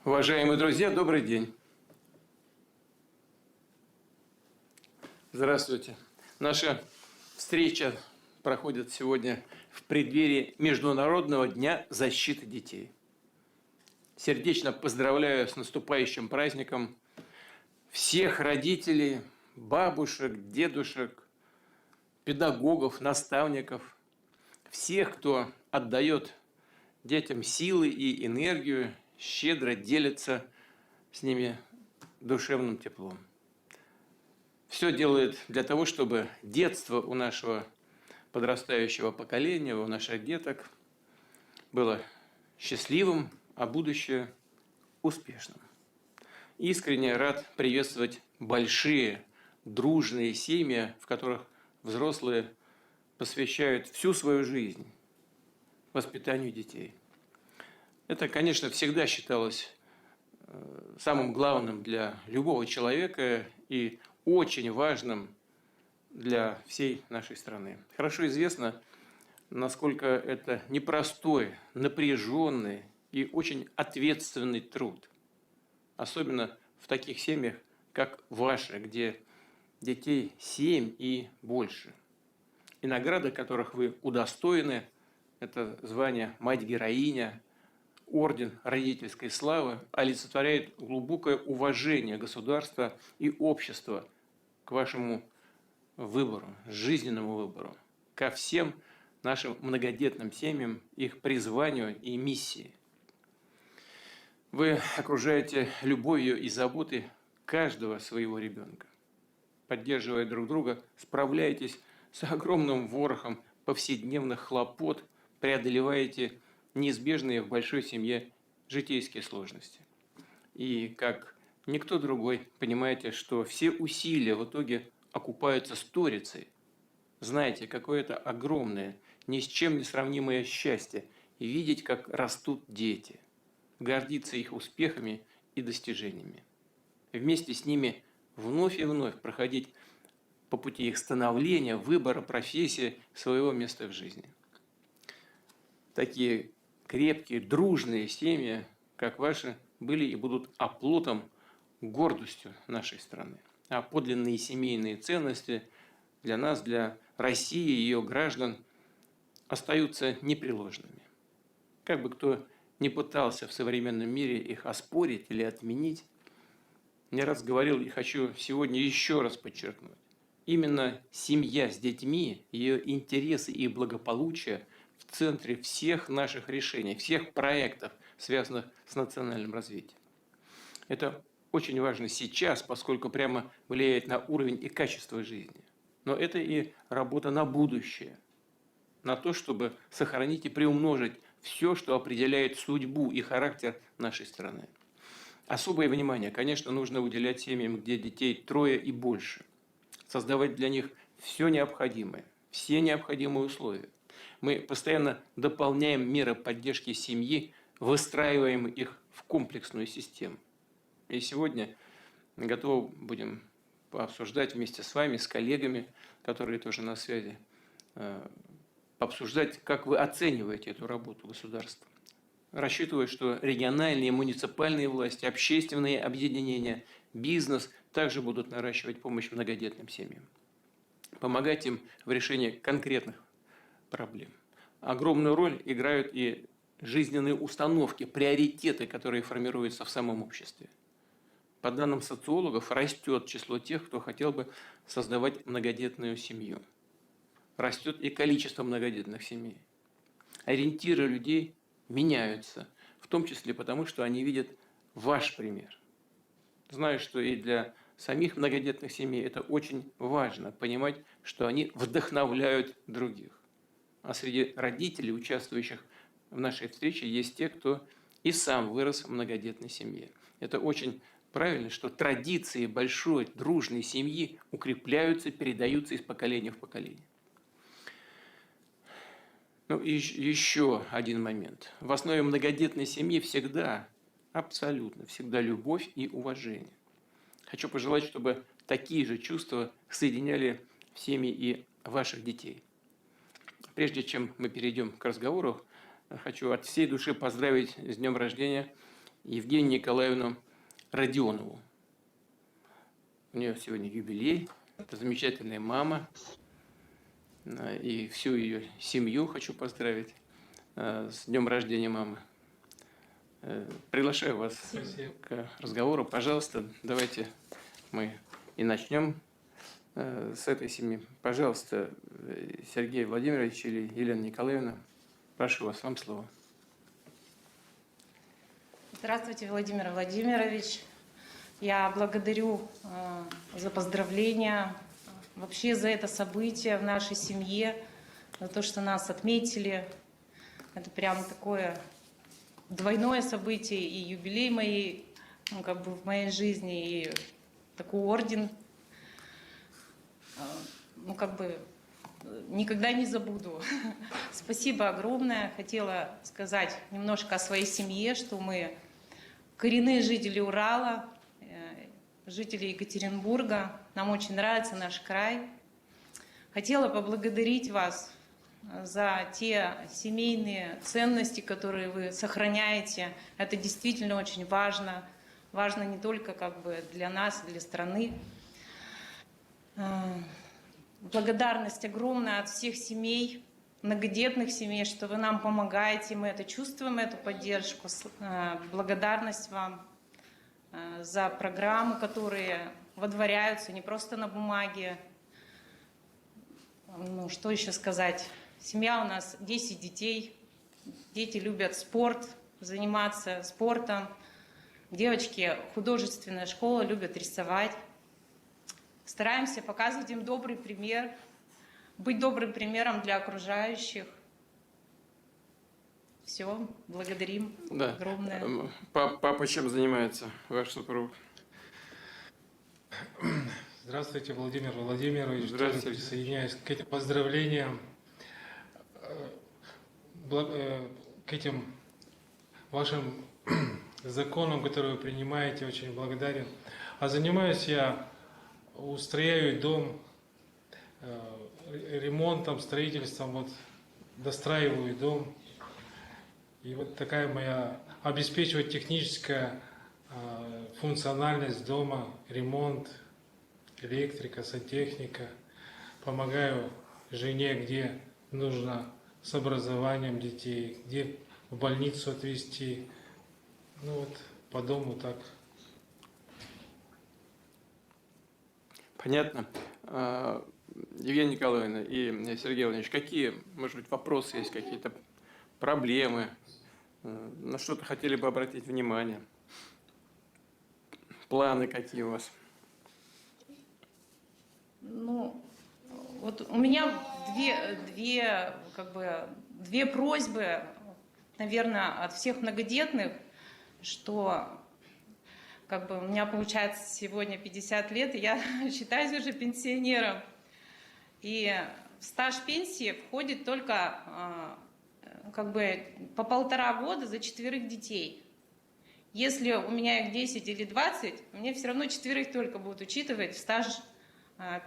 Уважаемые друзья, добрый день. Здравствуйте. Наша встреча проходит сегодня в преддверии Международного дня защиты детей. Сердечно поздравляю с наступающим праздником всех родителей, бабушек, дедушек, педагогов, наставников, всех, кто отдает детям силы и энергию, щедро делится с ними душевным теплом. Все делает для того, чтобы детство у нашего подрастающего поколения, у наших деток было счастливым, а будущее успешным. Искренне рад приветствовать большие, дружные семьи, в которых взрослые посвящают всю свою жизнь воспитанию детей. Это, конечно, всегда считалось самым главным для любого человека и очень важным для всей нашей страны. Хорошо известно, насколько это непростой, напряженный и очень ответственный труд. Особенно в таких семьях, как ваши, где детей 7 и больше. И награды, которых вы удостоены, это звание «Мать-героиня», орден родительской славы, олицетворяет глубокое уважение государства и общества к вашему выбору, жизненному выбору, ко всем нашим многодетным семьям, их призванию и миссии. Вы окружаете любовью и заботой каждого своего ребенка. Поддерживая друг друга, справляетесь с огромным ворохом повседневных хлопот, преодолеваете неизбежные в большой семье житейские сложности. И как никто другой понимаете, что все усилия в итоге окупаются сторицей. Знаете, какое это огромное, ни с чем не сравнимое счастье и видеть, как растут дети, гордиться их успехами и достижениями. Вместе с ними вновь и вновь проходить по пути их становления, выбора профессии, своего места в жизни. Такие крепкие, дружные семьи, как ваши, были и будут оплотом, гордостью нашей страны. А подлинные семейные ценности для нас, для России и ее граждан остаются непреложными. Как бы кто ни пытался в современном мире их оспорить или отменить, не раз говорил и хочу сегодня еще раз подчеркнуть. Именно семья с детьми, ее интересы и благополучие в центре всех наших решений, всех проектов, связанных с национальным развитием. Это очень важно сейчас, поскольку прямо влияет на уровень и качество жизни. Но это и работа на будущее, на то, чтобы сохранить и приумножить все, что определяет судьбу и характер нашей страны. Особое внимание, конечно, нужно уделять семьям, где детей 3 и больше. Создавать для них все необходимые условия. Мы постоянно дополняем меры поддержки семьи, выстраиваем их в комплексную систему. И сегодня готовы будем пообсуждать вместе с вами, с коллегами, которые тоже на связи, пообсуждать, как вы оцениваете эту работу государства. Рассчитываю, что региональные, муниципальные власти, общественные объединения, бизнес также будут наращивать помощь многодетным семьям, помогать им в решении конкретных проблем. Огромную роль играют и жизненные установки, приоритеты, которые формируются в самом обществе. По данным социологов, растет число тех, кто хотел бы создавать многодетную семью. Растет и количество многодетных семей. Ориентиры людей меняются, в том числе потому, что они видят ваш пример. Знаю, что и для самих многодетных семей это очень важно, понимать, что они вдохновляют других. А среди родителей, участвующих в нашей встрече, есть те, кто и сам вырос в многодетной семье. Это очень правильно, что традиции большой, дружной семьи укрепляются, передаются из поколения в поколение. Ну и еще один момент. В основе многодетной семьи всегда, абсолютно, всегда любовь и уважение. Хочу пожелать, чтобы такие же чувства соединяли в семьи и ваших детей. Прежде чем мы перейдем к разговору, хочу от всей души поздравить с днем рождения Евгению Николаевну Родионову. У нее сегодня юбилей. Это замечательная мама. И всю ее семью хочу поздравить с днем рождения мамы. Приглашаю вас к разговору. Пожалуйста, давайте мы и начнем с этой семьи. Пожалуйста, Сергей Владимирович или Елена Николаевна, прошу вас, вам слово. Здравствуйте, Владимир Владимирович. Я благодарю за поздравления, вообще за это событие в нашей семье, за то, что нас отметили. Это прям такое двойное событие и юбилей моей, в моей жизни, и такой орден. Никогда не забуду. Спасибо огромное. Хотела сказать немножко о своей семье, что мы коренные жители Урала, жители Екатеринбурга. Нам очень нравится наш край. Хотела поблагодарить вас за те семейные ценности, которые вы сохраняете. Это действительно очень важно. Важно не только для нас, для страны. Благодарность огромная от всех семей, многодетных семей, что вы нам помогаете, мы это чувствуем, эту поддержку. Благодарность вам за программы, которые водворяются не просто на бумаге. Что еще сказать? Семья у нас 10 детей. Дети любят спорт, заниматься спортом. Девочки, художественная школа, любят рисовать. Стараемся показывать им добрый пример, быть добрым примером для окружающих. Все, благодарим огромное. Папа чем занимается, ваш супруг? Здравствуйте, Владимир Владимирович. Здравствуйте. Тоже присоединяюсь к этим поздравлениям, к этим вашим законам, которые вы принимаете. Очень благодарен. А занимаюсь я, устрояю дом, ремонтом, строительством, достраиваю дом. И такая моя, обеспечивать техническая функциональность дома, ремонт, электрика, сантехника. Помогаю жене, где нужно, с образованием детей, где в больницу отвезти. По дому так. Понятно. Евгения Николаевна и Сергей Владимирович, какие, может быть, вопросы есть, какие-то проблемы, на что-то хотели бы обратить внимание? Планы какие у вас? У меня две просьбы, наверное, от всех многодетных, что у меня получается сегодня 50 лет, и я считаюсь уже пенсионером. И в стаж пенсии входит только по 1,5 года за 4 детей. Если у меня их 10 или 20, мне все равно 4 только будут учитывать в стаж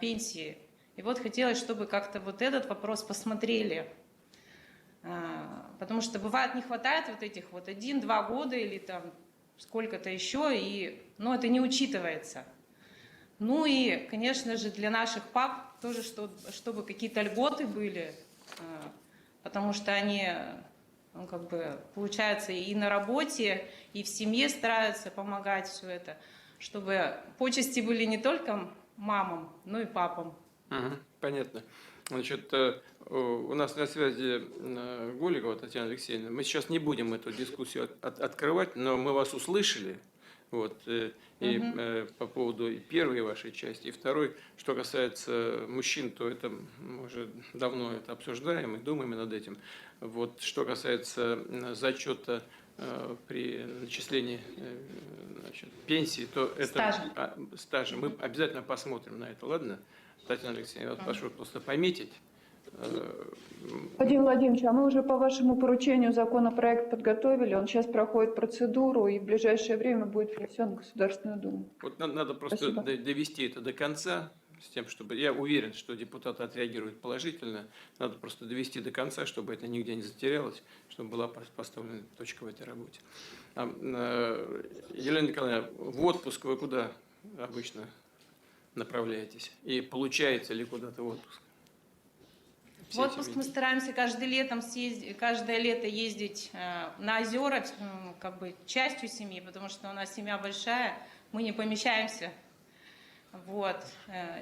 пенсии. И хотелось, чтобы как-то этот вопрос посмотрели. Потому что бывает не хватает этих 1-2 года или сколько-то еще, и это не учитывается. И, конечно же, для наших пап тоже, чтобы какие-то льготы были, потому что они, получается, и на работе, и в семье стараются помогать все это, чтобы почести были не только мамам, но и папам. Понятно. Значит, у нас на связи Голикова Татьяна Алексеевна. Мы сейчас не будем эту дискуссию открывать, но мы вас услышали. По поводу первой вашей части, и второй, что касается мужчин, то это мы уже давно это обсуждаем и думаем над этим. Что касается зачета при начислении пенсии, то это стажа. Мы обязательно посмотрим на это, ладно? Татьяна Алексеевна, прошу просто пометить. Владимир Владимирович, а мы уже по вашему поручению законопроект подготовили, он сейчас проходит процедуру и в ближайшее время будет внесен в Государственную Думу. Надо просто довести это до конца, с тем, чтобы, я уверен, что депутаты отреагируют положительно, надо просто довести до конца, чтобы это нигде не затерялось, чтобы была поставлена точка в этой работе. Елена Николаевна, в отпуск вы куда обычно направляетесь? И получаете ли куда-то отпуск? В отпуск мы стараемся каждое лето ездить на озера, как бы частью семьи, потому что у нас семья большая, мы не помещаемся. Вот.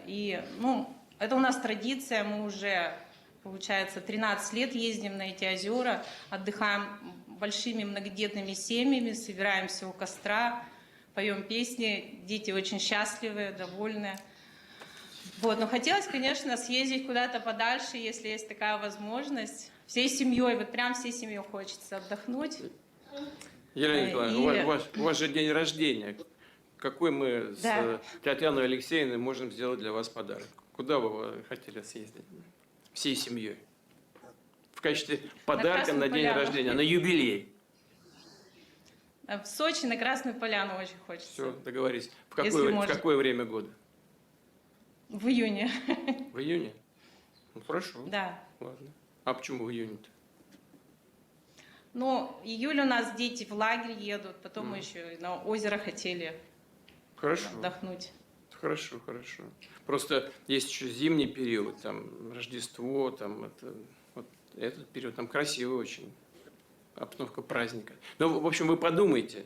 И, ну, это у нас традиция, мы уже, получается, 13 лет ездим на эти озера, отдыхаем большими многодетными семьями, собираемся у костра, поем песни, дети очень счастливы, довольны. Вот, но хотелось, конечно, съездить куда-то подальше, если есть такая возможность. Всей семьей, вот прям всей семьей хочется отдохнуть. Елена Николаевна, у вас же день рождения. Какой мы с Татьяной Алексеевной можем сделать для вас подарок? Куда бы вы хотели съездить? Всей семьей. В качестве подарка на день рождения, на юбилей. В Сочи на Красную Поляну очень хочется. Все, договорились. В какое время года? В июне. В июне? Ну, хорошо. Да. Ладно. А почему в июне-то? Ну, июль у нас дети в лагерь едут, потом мы еще и на озеро хотели отдохнуть. Хорошо, хорошо. Просто есть еще зимний период, там Рождество, там этот период, там красиво очень. Обстановка праздника. Ну, в общем, вы подумайте.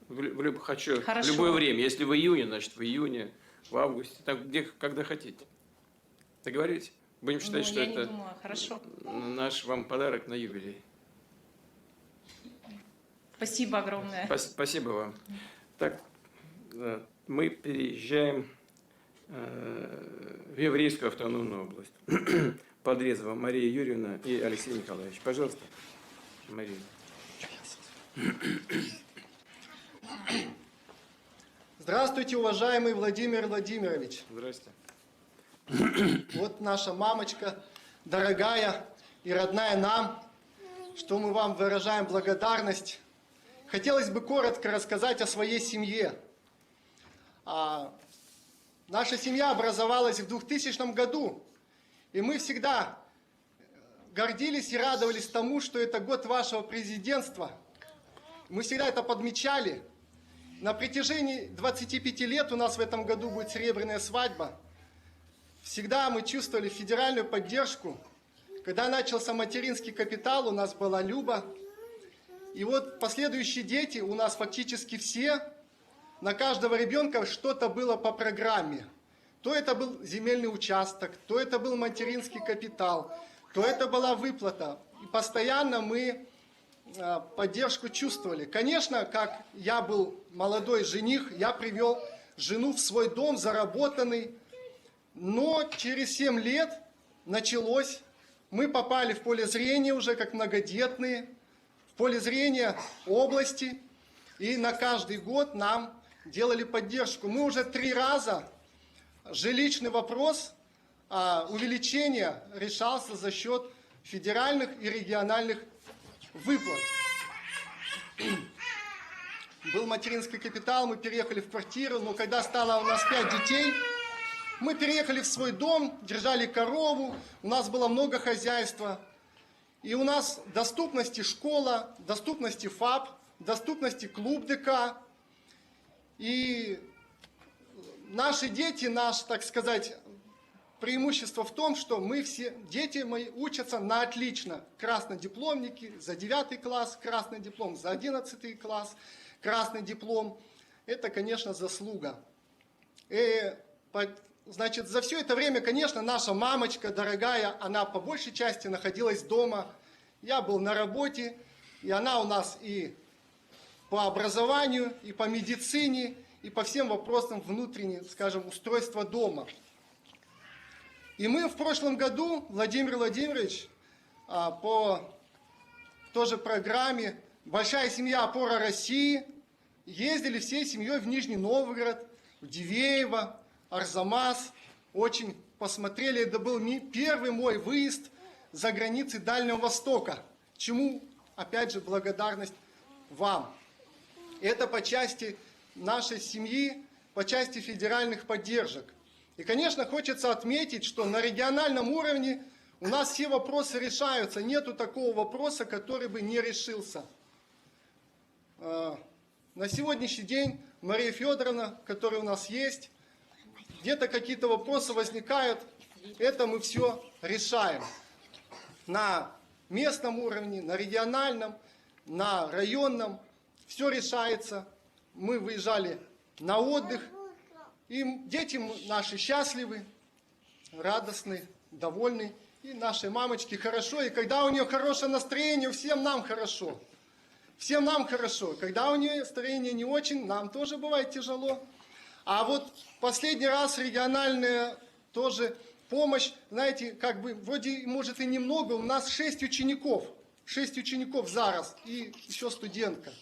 В любое время. Если в июне, значит в июне, в августе, там, где, когда хотите. Договорились? Будем считать, что это наш вам подарок на юбилей. Спасибо огромное. Спасибо вам. Так, мы переезжаем в Еврейскую автономную область. Подрезова Мария Юрьевна и Алексей Николаевич. Пожалуйста, Мария. Здравствуйте, уважаемый Владимир Владимирович. Здравствуйте. Вот наша мамочка, дорогая и родная нам, что мы вам выражаем благодарность. Хотелось бы коротко рассказать о своей семье. Наша семья образовалась в 2000 году, и мы всегда гордились и радовались тому, что это год вашего президентства. Мы всегда это подмечали. На протяжении 25 лет у нас в этом году будет серебряная свадьба. Всегда мы чувствовали федеральную поддержку. Когда начался материнский капитал, у нас была Люба. И вот последующие дети у нас фактически все, на каждого ребенка что-то было по программе. То это был земельный участок, то это был материнский капитал, то это была выплата. И постоянно мы поддержку чувствовали. Конечно, как я был молодой жених, я привел жену в свой дом, заработанный. Но через 7 лет началось, мы попали в поле зрения уже как многодетные, в поле зрения области, и на каждый год нам делали поддержку. Мы уже 3 раза жилищный вопрос увеличения решался за счет федеральных и региональных выплат. Был материнский капитал, мы переехали в квартиру, но когда стало у нас 5 детей, мы переехали в свой дом, держали корову, у нас было много хозяйства. И у нас доступности школа, доступности ФАП, доступности клуб ДК. И наши дети, наш, так сказать, преимущество в том, что мы все, дети мои учатся на отлично. Краснодипломники за 9 класс, красный диплом за 11 класс, красный диплом. Это, конечно, заслуга. Значит, за все это время, конечно, наша мамочка дорогая, она по большей части находилась дома. Я был на работе, и она у нас и по образованию, и по медицине, и по всем вопросам внутреннего, скажем, устройства дома. И мы в прошлом году, Владимир Владимирович, по тоже программе «Большая семья. Опора России» ездили всей семьей в Нижний Новгород, в Дивеево, Арзамас. Очень посмотрели, это был первый мой выезд за границы Дальнего Востока. Чему, опять же, благодарность вам. Это по части нашей семьи, по части федеральных поддержек. И, конечно, хочется отметить, что на региональном уровне у нас все вопросы решаются. Нету такого вопроса, который бы не решился. на сегодняшний день Мария Федоровна, которая у нас есть, где-то какие-то вопросы возникают, это мы все решаем на местном уровне, на региональном, на районном, все решается. Мы выезжали на отдых, и дети наши счастливы, радостны, довольны, и нашей мамочке хорошо, и когда у нее хорошее настроение, всем нам хорошо. Всем нам хорошо. Когда у нее настроение не очень, нам тоже бывает тяжело. А вот последний раз региональная тоже помощь, знаете, как бы вроде, может, и немного, у нас 6 учеников зараз, и еще студентка.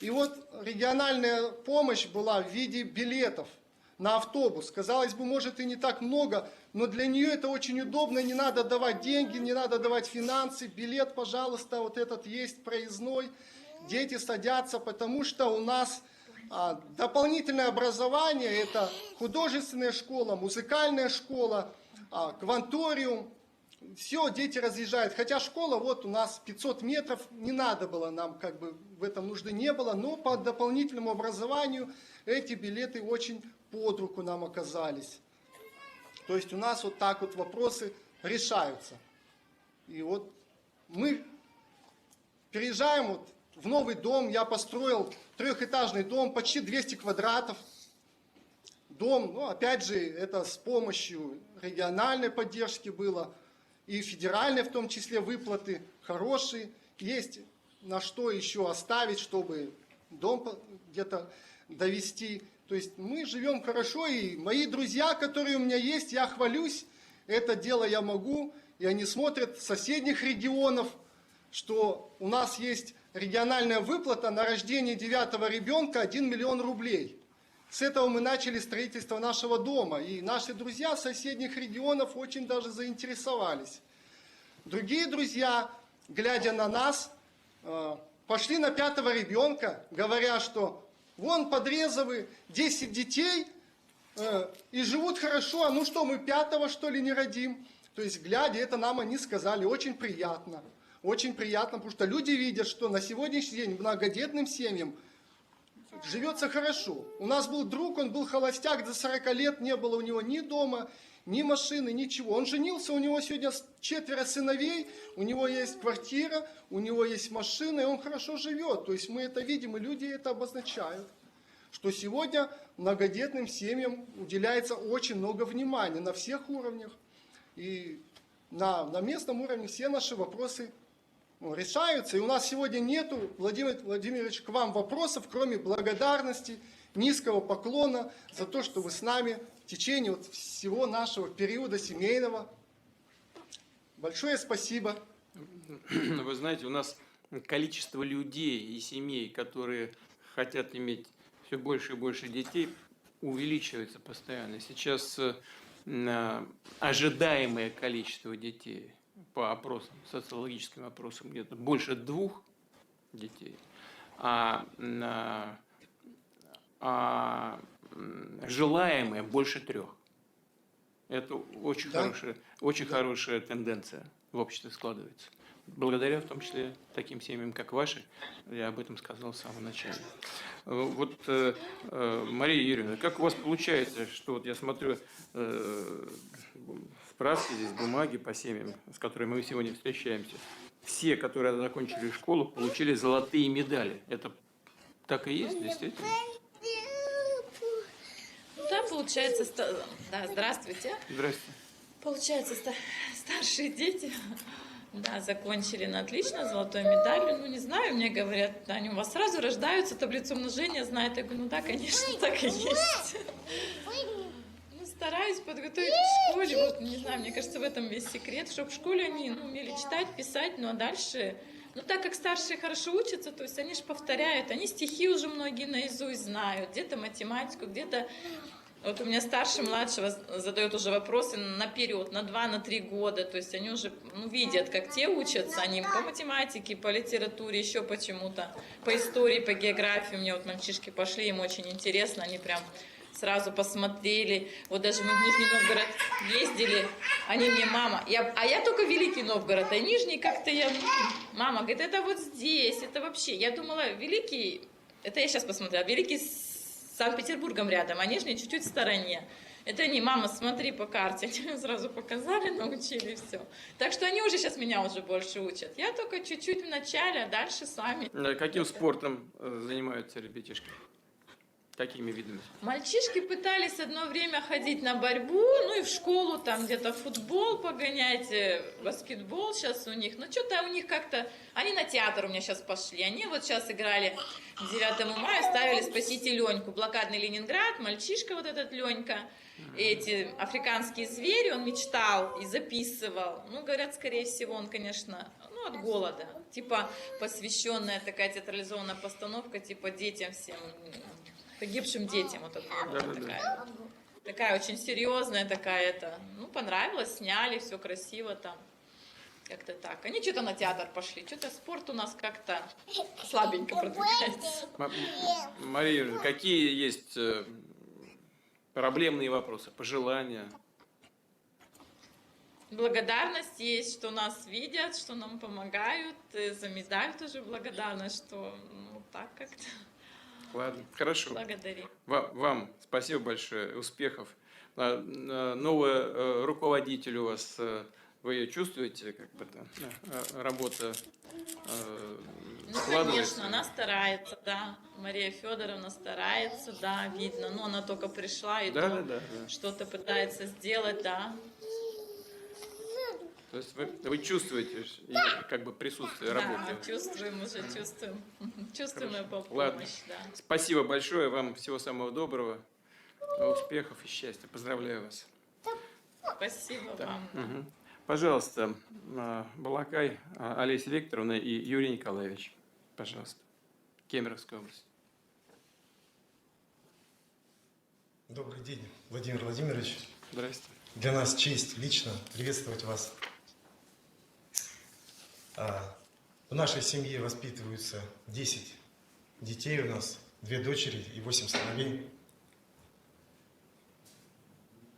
И вот региональная помощь была в виде билетов на автобус. Казалось бы, может, и не так много, но для нее это очень удобно, не надо давать деньги, не надо давать финансы, билет, пожалуйста, вот этот есть проездной, дети садятся, потому что у нас дополнительное образование, это художественная школа, музыкальная школа, кванториум, все, дети разъезжают. Хотя школа вот у нас 500 метров, не надо было нам, как бы в этом нужды не было, но по дополнительному образованию эти билеты очень под руку нам оказались. То есть у нас вот так вот вопросы решаются. И вот мы переезжаем вот в новый дом, я построил трехэтажный дом, почти 200 квадратов. Дом, ну опять же, это с помощью региональной поддержки было, и федеральной в том числе выплаты хорошие. Есть на что еще оставить, чтобы дом где-то довести. То есть мы живем хорошо, и мои друзья, которые у меня есть, я хвалюсь, это дело я могу, и они смотрят с соседних регионов, что у нас есть региональная выплата на рождение 9-го ребенка 1 миллион рублей. С этого мы начали строительство нашего дома, и наши друзья соседних регионов очень даже заинтересовались. Другие друзья, глядя на нас, пошли на 5-го ребенка, говоря, что вон Подрезовы 10 детей и живут хорошо, а ну что, мы 5-го что ли не родим? То есть, глядя, это нам они сказали, очень приятно. Очень приятно, потому что люди видят, что на сегодняшний день многодетным семьям живется хорошо. У нас был друг, он был холостяк, до 40 лет не было у него ни дома, ни машины, ничего. Он женился, у него сегодня 4 сыновей, у него есть квартира, у него есть машина, и он хорошо живет. То есть мы это видим, и люди это обозначают, что сегодня многодетным семьям уделяется очень много внимания на всех уровнях. И на местном уровне все наши вопросы решаются. И у нас сегодня нету, Владимир Владимирович, к вам вопросов, кроме благодарности, низкого поклона за то, что вы с нами в течение вот всего нашего периода семейного. Большое спасибо. Вы знаете, у нас количество людей и семей, которые хотят иметь все больше и больше детей, увеличивается постоянно. Сейчас ожидаемое количество детей по опросам, социологическим опросам, где-то больше 2 детей, а желаемое больше 3. Это очень, очень хорошая тенденция в обществе складывается. Благодаря в том числе таким семьям, как ваши, я об этом сказал с самого начала. Вот, Мария Юрьевна, как у вас получается, что вот я смотрю справки, здесь бумаги по семьям, с которыми мы сегодня встречаемся, все, которые закончили школу, получили золотые медали. Это так и есть, действительно? Да, получается, да, здравствуйте. Здравствуйте. Получается, старшие дети, да, закончили на отлично, золотой медалью. Ну, не знаю, мне говорят, они у вас сразу рождаются, таблицу умножения знают. Я говорю, ну да, конечно, так и есть. Ну, стараюсь подготовить к школе, вот, не знаю, мне кажется, в этом весь секрет, чтобы в школе они умели читать, писать, ну, а дальше... Ну, так как старшие хорошо учатся, то есть они же повторяют, они стихи уже многие наизусть знают, где-то математику, где-то... Вот у меня старший, младшего задает уже вопросы наперед, на 2-3 года, то есть они уже видят, как те учатся, они по математике, по литературе, еще почему-то, по истории, по географии. У меня вот мальчишки пошли, им очень интересно, они прям сразу посмотрели. Вот даже мы в Нижний Новгород ездили, они мне, мама, я только Великий Новгород, а Нижний как-то я... Мама говорит, это вот здесь, это вообще... Я думала, Великий... Это я сейчас посмотрела. Великий с Санкт-Петербургом рядом, а Нижний чуть-чуть в стороне. Это они, мама, смотри по карте. Они мне сразу показали, научили, все. Так что они уже сейчас меня уже больше учат. Я только чуть-чуть в начале, а дальше сами. Каким спортом занимаются ребятишки? Какими видами? Мальчишки пытались одно время ходить на борьбу, ну и в школу там где-то футбол погонять, баскетбол сейчас у них. Но что-то у них как-то... Они на театр у меня сейчас пошли. Они вот сейчас играли 9 мая, ставили «Спасите Леньку». Блокадный Ленинград, мальчишка вот этот Ленька. Эти африканские звери он мечтал и записывал. Ну, говорят, скорее всего, он, конечно, ну, от голода. Типа посвященная такая театрализованная постановка, типа детям всем... погибшим детям, вот такая. Такая очень серьезная, такая это. Ну, понравилось, сняли, все красиво там. Как-то так. Они что-то на театр пошли, что-то спорт у нас как-то слабенько продвигается. Мария, какие есть проблемные вопросы, пожелания? Благодарность есть, что нас видят, что нам помогают. И за медаль тоже благодарность, что ну, так как-то. Ладно, хорошо. Благодарим. Вам спасибо большое, успехов. Новый руководитель у вас, вы ее чувствуете, как бы там работа Ну, складывается? конечно, она старается, да. Мария Федоровна старается, да, видно. Но она только пришла и Да. что-то пытается сделать, да. То есть вы чувствуете как бы присутствие работы? Да, чувствуем уже, чувствуем. Чувствуем его помощь, Ладно. да. Спасибо большое, вам всего самого доброго, успехов и счастья. Поздравляю вас. Спасибо Да. вам. Да. Мгм. Пожалуйста, Балакай Олеся Викторовна и Юрий Николаевич. Пожалуйста. Кемеровская область. Добрый день, Владимир Владимирович. Здрасте. Для нас честь лично приветствовать вас. В нашей семье воспитываются 10 детей у нас, 2 дочери и 8 сыновей.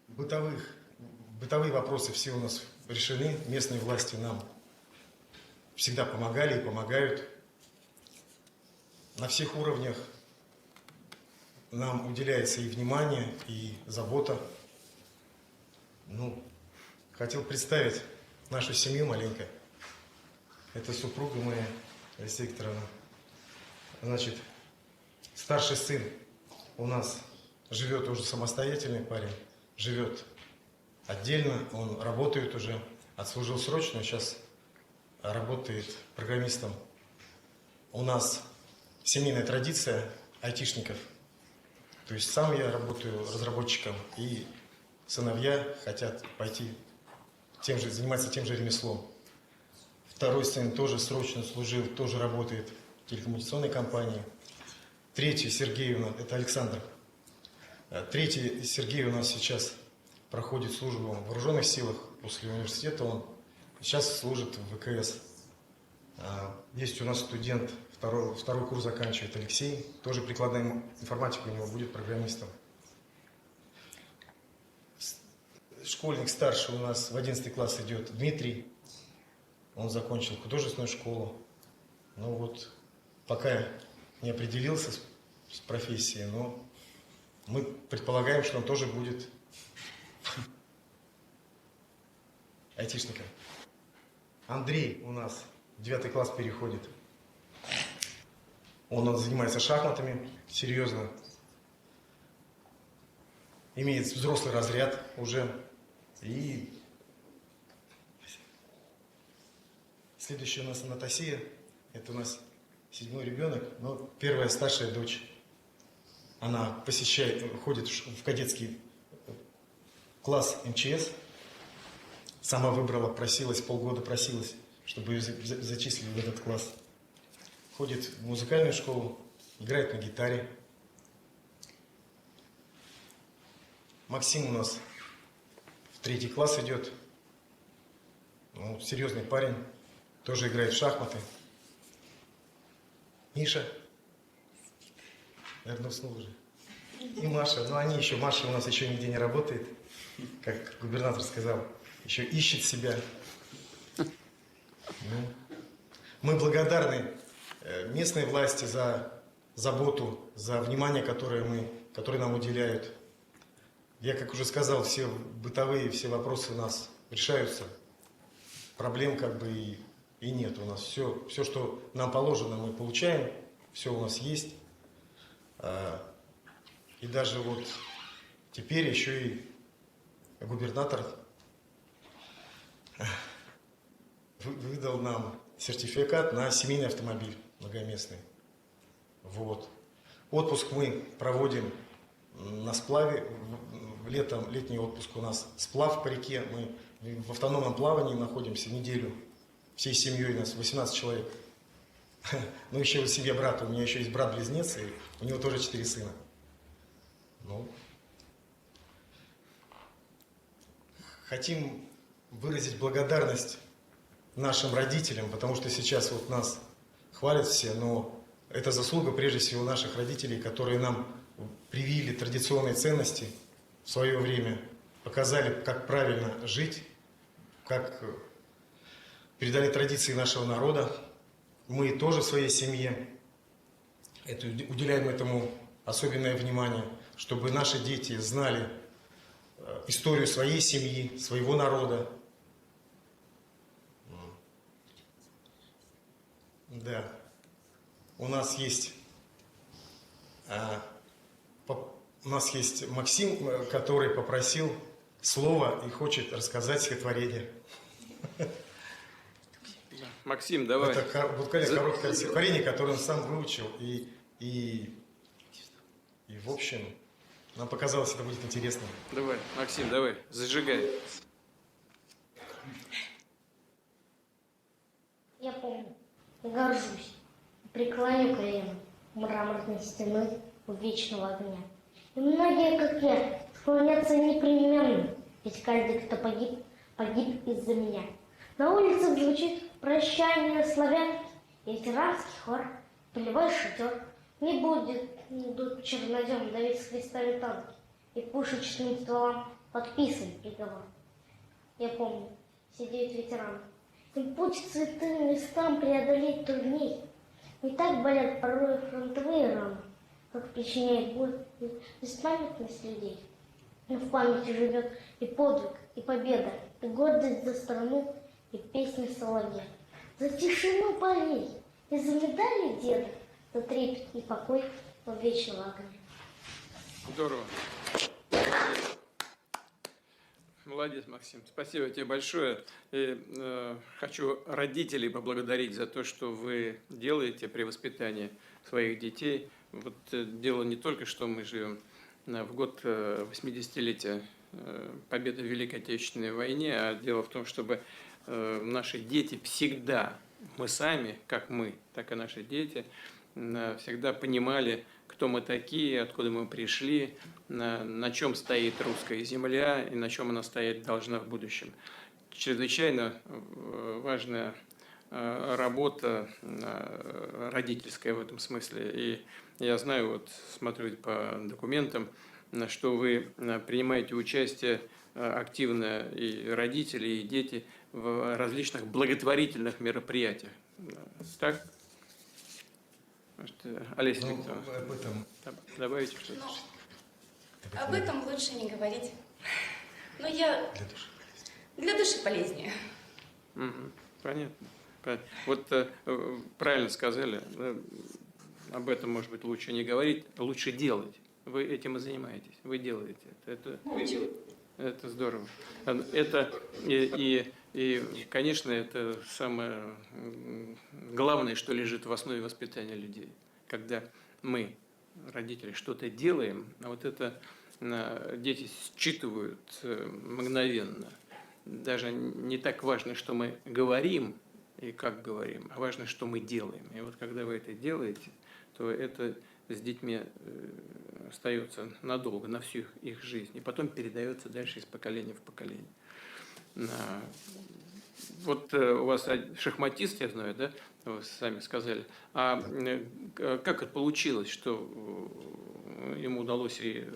Бытовые вопросы все у нас решены. Местные власти нам всегда помогали и помогают. На всех уровнях нам уделяется и внимание, и забота. Ну, хотел представить нашу семью маленько. Это супруга моя, Олеся Викторовна. Значит, старший сын у нас живет уже самостоятельный парень, живет отдельно, он работает уже, отслужил срочно, сейчас работает программистом. У нас семейная традиция айтишников. То есть сам я работаю разработчиком, и сыновья хотят пойти заниматься тем же ремеслом. Второй сын тоже срочно служил, тоже работает в телекоммуникационной компании. Третий Сергей у нас, это Александр. Третий Сергей у нас сейчас проходит службу в вооруженных силах. После университета он сейчас служит в ВКС. Есть у нас студент, второй курс заканчивает, Алексей. Тоже прикладная информатика у него, будет программистом. Школьник старший у нас в 11 класс идет Дмитрий. Он закончил художественную школу. Ну вот, пока не определился с профессией, но мы предполагаем, что он тоже будет айтишником. Андрей у нас в 9 класс переходит. Он занимается шахматами, серьезно. Имеет взрослый разряд уже. И следующая у нас Анастасия. Это у нас 7-й ребенок, но первая старшая дочь. Она ходит в кадетский класс МЧС. Сама выбрала, полгода просилась, чтобы ее зачислили в этот класс. Ходит в музыкальную школу, играет на гитаре. Максим у нас в 3 класс идет. Ну, серьезный парень, тоже играет в шахматы. Миша, наверное, уснул уже. И Маша, Маша у нас еще нигде не работает, как губернатор сказал, еще ищет себя. Ну, мы благодарны местной власти за заботу, за внимание, которое нам уделяют. Я, как уже сказал, все бытовые, все вопросы у нас решаются. Проблем как бы и нет у нас. Все, что нам положено, мы получаем, все у нас есть. И даже вот теперь еще и губернатор выдал нам сертификат на семейный автомобиль многоместный. Вот. Отпуск мы проводим на сплаве. Летний отпуск у нас сплав по реке. Мы в автономном плавании находимся неделю. Всей семьей нас 18 человек. Ну, еще в семье брата. У меня еще есть брат-близнец, и у него тоже 4 сына. Ну, хотим выразить благодарность нашим родителям, потому что сейчас вот нас хвалят все, но это заслуга прежде всего наших родителей, которые нам привили традиционные ценности в свое время, показали, как правильно жить, как передали традиции нашего народа. Мы тоже в своей семье уделяем этому особенное внимание, чтобы наши дети знали историю своей семьи, своего народа. Да. У нас есть Максим, который попросил слова и хочет рассказать стихотворение. Максим, давай. Это буквально короткое стихотворение, которое он сам выучил. И в общем, нам показалось, это будет интересно. Давай, Максим, давай, зажигай. Я помню, горжусь, преклоню колено мраморной стены у вечного огня. И многие, как я, склонятся непременно, ведь каждый, кто погиб, погиб из-за меня. На улице звучит прощание славянки, и ветеранский хор, полевой шатер. Не будут чернозем давить с крестами танки и пушечным стволам подписан приговор. Я помню, сидят ветераны. Им путь к святым местам преодолеть трудней. Не так болят порой фронтовые раны, как причиняет боль беспамятность людей. Но в памяти живет и подвиг, и победа, и гордость за страну, и песни соловья. За тишину полей, и за медали деда, за трепет и покой во вечного огня. Здорово. Молодец, Максим. Спасибо тебе большое. И, хочу родителей поблагодарить за то, что вы делаете при воспитании своих детей. Вот дело не только, что мы живем в год 80-летия победы в Великой Отечественной войне, а дело в том, чтобы наши дети всегда, мы сами, как мы, так и наши дети, всегда понимали, кто мы такие, откуда мы пришли, на чем стоит русская земля и на чем она стоять должна в будущем. Чрезвычайно важная работа родительская в этом смысле. И я знаю, вот смотрю по документам, что вы принимаете участие активно, и родители, и дети, в различных благотворительных мероприятиях. Так? Может, Олеся Викторовна, об этом добавите что-то? Об этом лучше не говорить. Но я... Для души полезнее. Угу, понятно. Вот правильно сказали, об этом, может быть, лучше не говорить, лучше делать. Вы этим и занимаетесь, вы делаете это. Это здорово. Это и, конечно, это самое главное, что лежит в основе воспитания людей. Когда мы, родители, что-то делаем, а вот это дети считывают мгновенно. Даже не так важно, что мы говорим и как говорим, а важно, что мы делаем. И вот когда вы это делаете, то это с детьми остается надолго, на всю их жизнь, и потом передается дальше из поколения в поколение. Вот у вас шахматист, я знаю, да, вы сами сказали. А как это получилось, что ему удалось и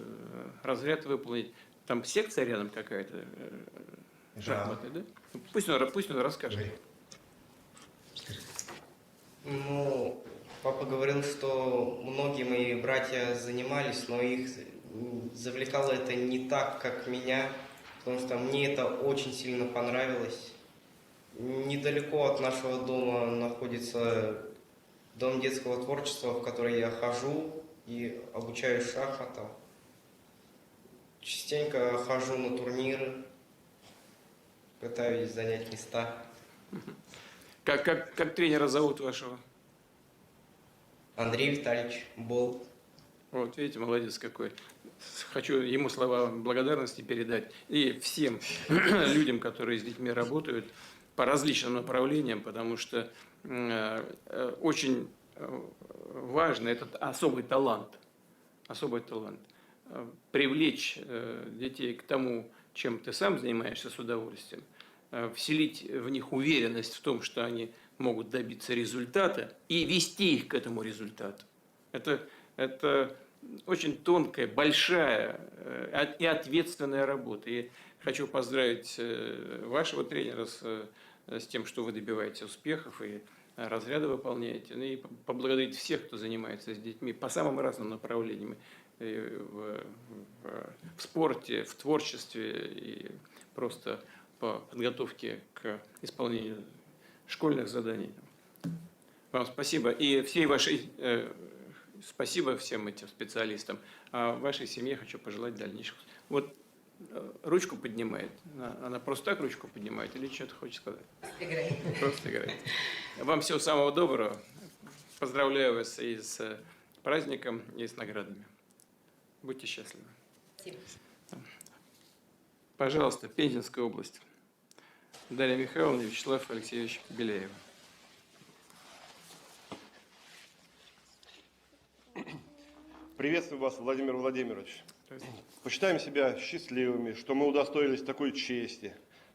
разряд выполнить? Там секция рядом какая-то шахматная, да? Пусть он расскажет. Ну, Папа говорил, что многие мои братья занимались, но их завлекало это не так, как меня, потому что мне это очень сильно понравилось. Недалеко от нашего дома находится дом детского творчества, в который я хожу и обучаюсь шахматам. Частенько хожу на турниры, пытаюсь занять места. Как тренера зовут вашего? Андрей Витальевич Болт. Вот, видите, молодец какой. Хочу ему слова благодарности передать. И всем людям, которые с детьми работают по различным направлениям, потому что очень важно этот особый талант. Привлечь детей к тому, чем ты сам занимаешься с удовольствием, вселить в них уверенность в том, что они могут добиться результата и вести их к этому результату. Это очень тонкая, большая и ответственная работа. И хочу поздравить вашего тренера с тем, что вы добиваете успехов и разряды выполняете. И поблагодарить всех, кто занимается с детьми по самым разным направлениям. В спорте, в творчестве и просто по подготовке к исполнению школьных заданий. Вам спасибо. И всей вашей спасибо всем этим специалистам. А вашей семье хочу пожелать дальнейших. Вот ручку поднимает. Она просто так ручку поднимает или что-то хочет сказать? Просто играет. Вам всего самого доброго. Поздравляю вас и с праздником, и с наградами. Будьте счастливы. Спасибо. Пожалуйста, Пензенская область. Дарья Михайловна и Вячеслав Алексеевич Беляева. Приветствую вас, Владимир Владимирович. Посчитаем себя счастливыми, что мы удостоились такой чести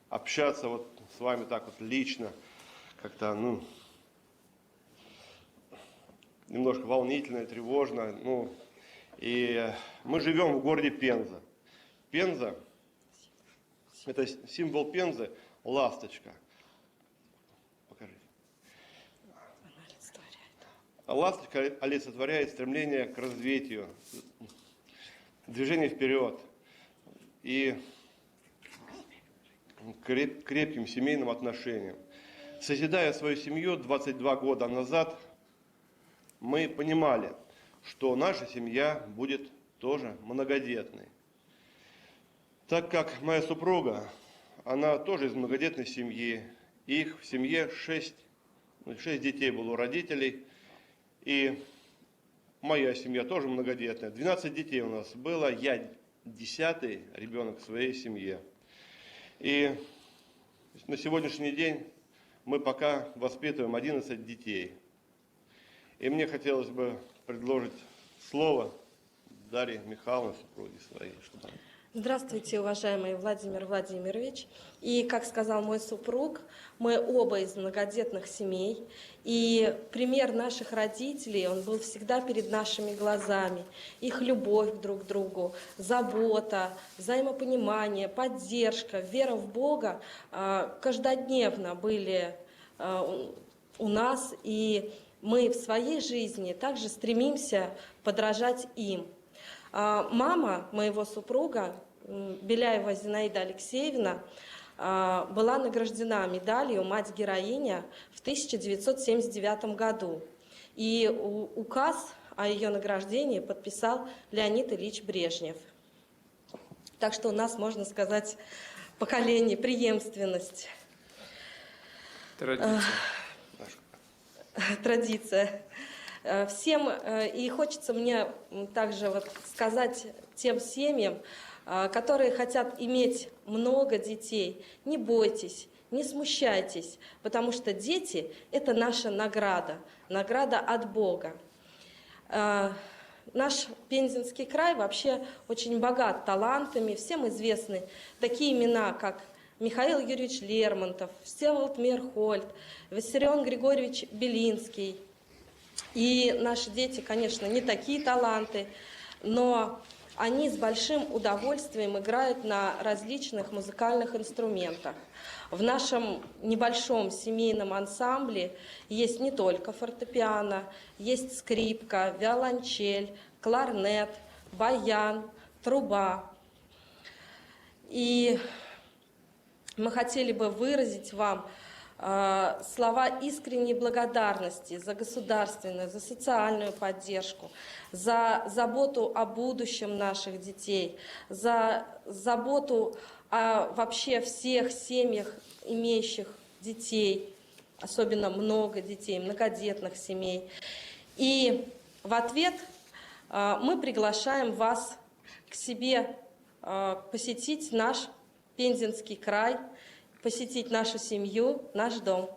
общаться вот с вами так вот лично, как-то, немножко волнительно и тревожно. И мы живем в городе Пенза. Пенза – это символ Пензы – ласточка. Покажите. Ласточка олицетворяет стремление к развитию, движение вперед и крепким семейным отношениям. Созидая свою семью 22 года назад, мы понимали, что наша семья будет тоже многодетной. Так как моя супруга, она тоже из многодетной семьи, их в семье 6 детей было у родителей, и моя семья тоже многодетная. 12 детей у нас было, я 10-й ребенок в своей семье. И на сегодняшний день мы пока воспитываем 11 детей. И мне хотелось бы предложить слово Дарье Михайловне, супруге своей. Здравствуйте, уважаемый Владимир Владимирович. И, как сказал мой супруг, мы оба из многодетных семей. И пример наших родителей, он был всегда перед нашими глазами. Их любовь друг к другу, забота, взаимопонимание, поддержка, вера в Бога каждодневно были у нас. И мы в своей жизни также стремимся подражать им. Мама моего супруга, Беляева Зинаида Алексеевна, была награждена медалью «Мать-героиня» в 1979 году. И указ о ее награждении подписал Леонид Ильич Брежнев. Так что у нас, можно сказать, поколение, преемственность. Традиция. Всем, и хочется мне также сказать тем семьям, которые хотят иметь много детей: не бойтесь, не смущайтесь, потому что дети – это наша награда, награда от Бога. Наш Пензенский край вообще очень богат талантами, всем известны такие имена, как Михаил Юрьевич Лермонтов, Всеволод Мейерхольд, Виссарион Григорьевич Белинский. И наши дети, конечно, не такие таланты, но они с большим удовольствием играют на различных музыкальных инструментах. В нашем небольшом семейном ансамбле есть не только фортепиано, есть скрипка, виолончель, кларнет, баян, труба. И мы хотели бы выразить вам слова искренней благодарности за государственную, за социальную поддержку, за заботу о будущем наших детей, за заботу о вообще всех семьях, имеющих детей, особенно много детей, многодетных семей. И в ответ мы приглашаем вас к себе посетить наш Пензенский край, посетить нашу семью, наш дом.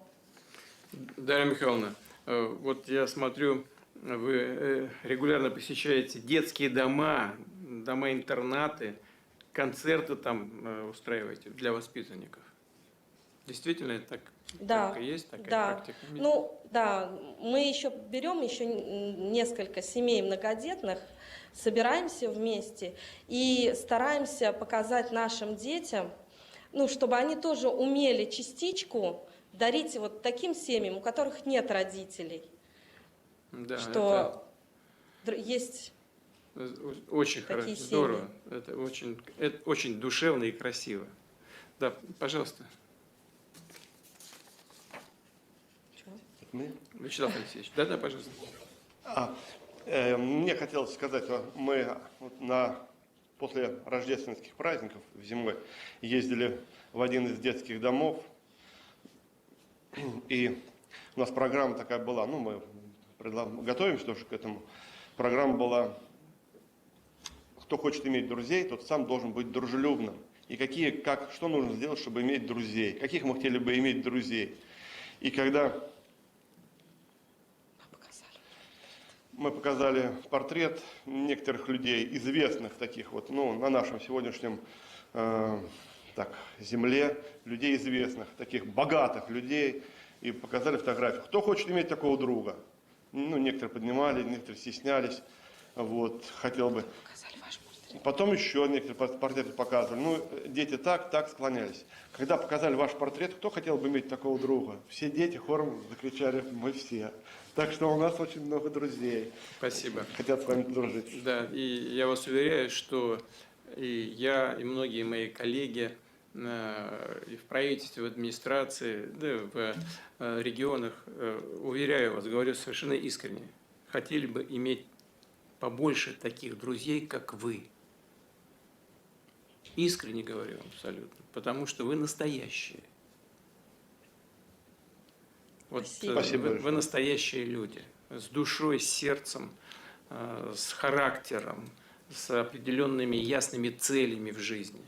Дарья Михайловна, вот я смотрю, вы регулярно посещаете детские дома, дома-интернаты, концерты там устраиваете для воспитанников. Действительно, это так, Да, так и есть, такая да. практика? Ну, да, мы еще берем несколько семей многодетных, собираемся вместе и стараемся показать нашим детям, ну, чтобы они тоже умели частичку дарить вот таким семьям, у которых нет родителей. Да, что есть очень такие хорошо, семьи. здорово. Это очень душевно и красиво. Да, пожалуйста. Вячеслав Алексеевич, да, пожалуйста. Мне хотелось сказать, мы после рождественских праздников зимой ездили в один из детских домов, и у нас программа такая была, ну, мы готовимся тоже к этому. Программа была: кто хочет иметь друзей, тот сам должен быть дружелюбным. И что нужно сделать, чтобы иметь друзей? Каких мы хотели бы иметь друзей? И когда мы показали портрет некоторых людей, известных таких вот, ну, на нашем сегодняшнем земле, людей известных, таких богатых людей, и показали фотографию. Кто хочет иметь такого друга? Ну, некоторые поднимали, некоторые стеснялись, вот, хотел бы. Потом еще некоторые портреты показывали. Ну, дети так склонялись. Когда показали ваш портрет, кто хотел бы иметь такого друга? Все дети хором закричали: мы все. Так что у нас очень много друзей. Спасибо. Хотят с вами дружить. Да, и я вас уверяю, что и я, и многие мои коллеги и в правительстве, в администрации, да, в регионах, уверяю вас, говорю совершенно искренне, хотели бы иметь побольше таких друзей, как вы. Искренне говорю абсолютно, потому что вы настоящие. Вот Спасибо. вы настоящие люди, с душой, с сердцем, с характером, с определенными ясными целями в жизни.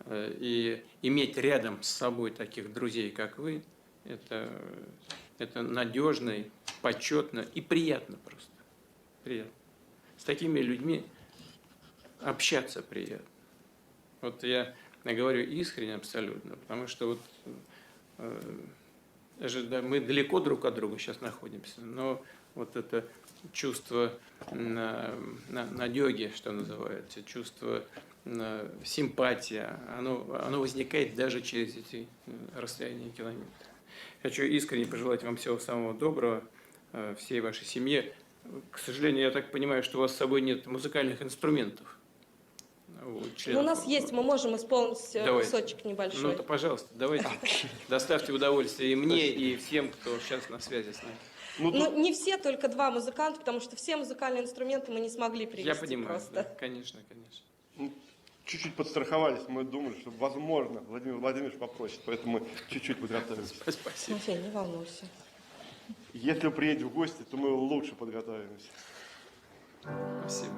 И иметь рядом с собой таких друзей, как вы, это надежно, почетно и приятно просто. Приятно. С такими людьми общаться приятно. Вот я говорю искренне абсолютно, потому что мы далеко друг от друга сейчас находимся, но вот это чувство надёги, что называется, чувство симпатия, оно возникает даже через эти расстояния километров. Хочу искренне пожелать вам всего самого доброго, всей вашей семье. К сожалению, я так понимаю, что у вас с собой нет музыкальных инструментов. У нас есть, мы можем исполнить кусочек небольшой. Ну, то, пожалуйста, давайте доставьте удовольствие и мне, и всем, кто сейчас на связи с нами. Ну, не все, только 2 музыканта, потому что все музыкальные инструменты мы не смогли привезти. Я понимаю, просто. да, конечно. Чуть-чуть подстраховались, мы думали, что, возможно, Владимир Владимирович попросит, поэтому мы чуть-чуть подготовились. Спасибо. Тимофей, не волнуйся. Если вы приедете в гости, то мы лучше подготовимся. Спасибо.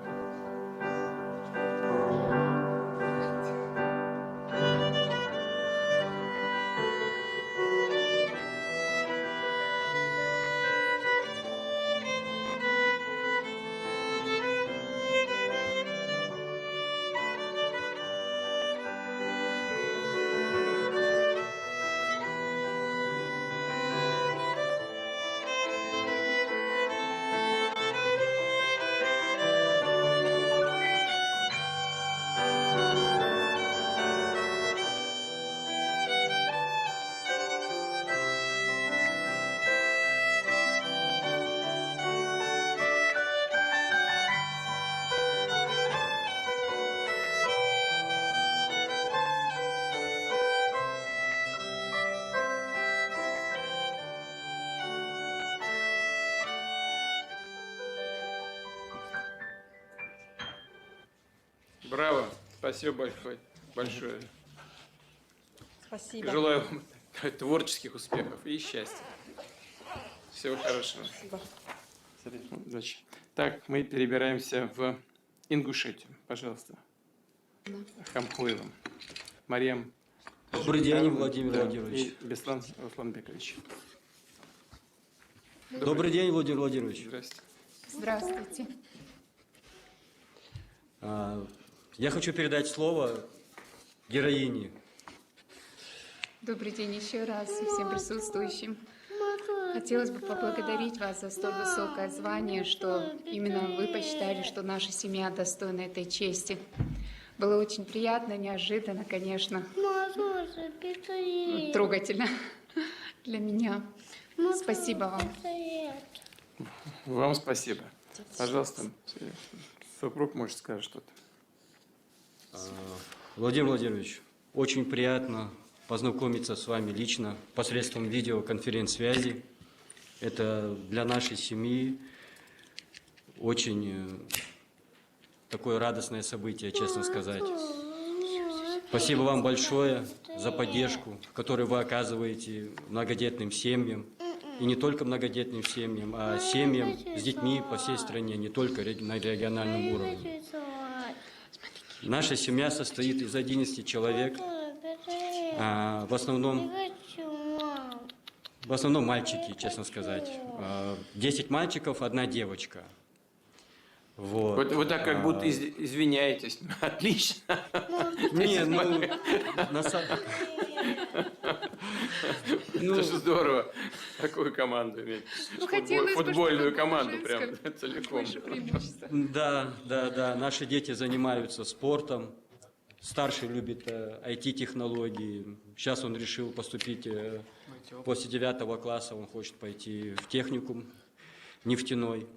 Браво. Спасибо большое. Спасибо. Желаю вам творческих успехов и счастья. Всего хорошего. Спасибо. Удачи. Так, мы перебираемся в Ингушетию. Пожалуйста. Хамхуева. Мариам. Добрый день, Владимир Владимирович. И Беслан Русланбекович. Добрый день, Владимир Владимирович. Здравствуйте. Здравствуйте. Я хочу передать слово героине. Добрый день еще раз всем присутствующим. Хотелось бы поблагодарить вас за столь высокое звание, что именно вы посчитали, что наша семья достойна этой чести. Было очень приятно, неожиданно, конечно, трогательно для меня. Спасибо вам. Вам спасибо. Пожалуйста, супруг, может, скажет что-то. Владимир Владимирович, очень приятно познакомиться с вами лично посредством видеоконференц-связи. Это для нашей семьи очень такое радостное событие, честно сказать. Спасибо вам большое за поддержку, которую вы оказываете многодетным семьям. И не только многодетным семьям, а семьям с детьми по всей стране, не только на региональном уровне. Наша семья состоит из 11 человек, в основном мальчики, честно сказать. 10 мальчиков, 1 девочка. Вот. Вы так как будто извиняетесь. Отлично. Не, ну, на самом... Это же здорово, такую команду иметь. Футбольную команду прям целиком. Да, наши дети занимаются спортом. Старший любит IT-технологии. Сейчас он решил поступить после 9 класса, он хочет пойти в техникум нефтяной.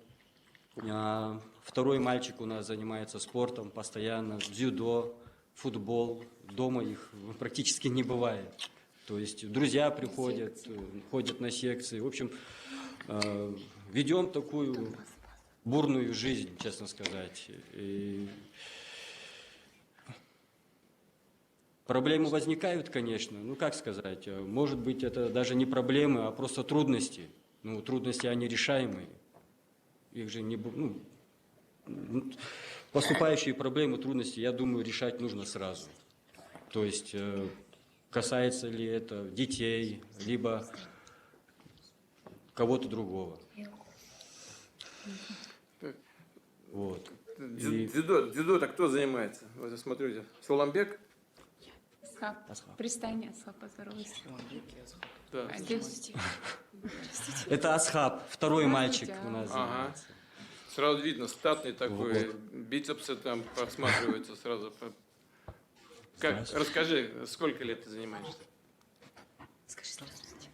Второй мальчик у нас занимается спортом постоянно, дзюдо, футбол. Дома их практически не бывает. То есть друзья приходят, ходят на секции. В общем, ведем такую бурную жизнь, честно сказать. И проблемы возникают, конечно. Ну, как сказать, может быть, это даже не проблемы, а просто трудности. Ну, трудности, они решаемые. Их же не... поступающие проблемы, трудности, я думаю, решать нужно сразу. То есть... касается ли это детей, либо кого-то другого. Вот. Дзюдо-то кто занимается? Вот я смотрю, Соломбек? Пристань, Асхаб, поздоровайся. Да. Это Асхаб, второй мальчик у нас. Ага. Сразу видно, статный такой, бицепсы там просматриваются сразу. Как? Расскажи, сколько лет ты занимаешься? Скажи здравствуйте.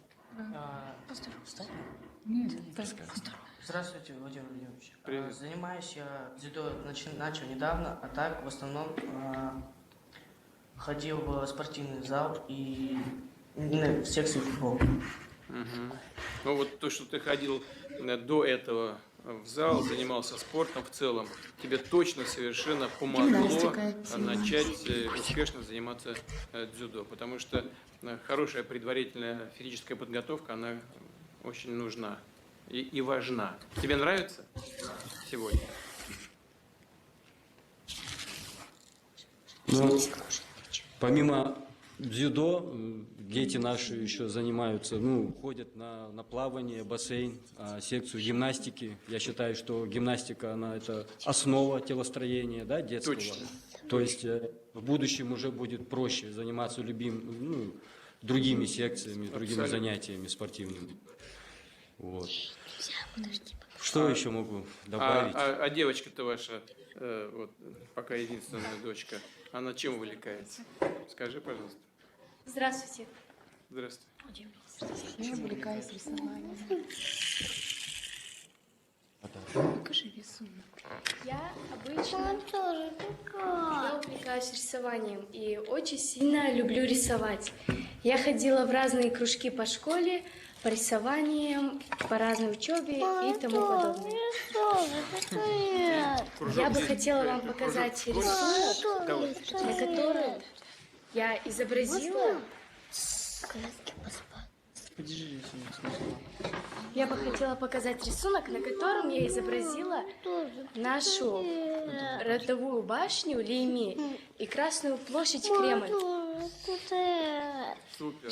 Здравствуйте, Владимир Владимирович. Привет. Занимаюсь я дзюдо начал недавно, а так в основном ходил в спортивный зал и в секцию футбола. Ну вот то, что ты ходил до этого в зал, занимался спортом в целом, тебе точно совершенно помогло начать успешно заниматься дзюдо, потому что хорошая предварительная физическая подготовка, она очень нужна и важна. Тебе нравится сегодня? Ну, помимо дзюдо, дети наши еще занимаются, ходят на плавание, бассейн, секцию гимнастики. Я считаю, что гимнастика, она это основа телостроения, да, детского. Точно. То есть в будущем уже будет проще заниматься другими секциями, другими занятиями спортивными. Вот. Что еще могу добавить? А девочка-то ваша, вот, пока единственная дочка, она чем увлекается? Скажи, пожалуйста. Здравствуйте. Здравствуй. Я увлекаюсь рисованием. Покажи рисунок. Я обычно... Я увлекаюсь рисованием и очень сильно люблю рисовать. Я ходила в разные кружки по школе, по рисованиям, по разной учебе и тому подобное. Я бы хотела вам показать рисунок, на котором я изобразила... Я бы хотела показать рисунок, на котором я изобразила нашу родовую башню Лейми и Красную площадь Кремль. Супер.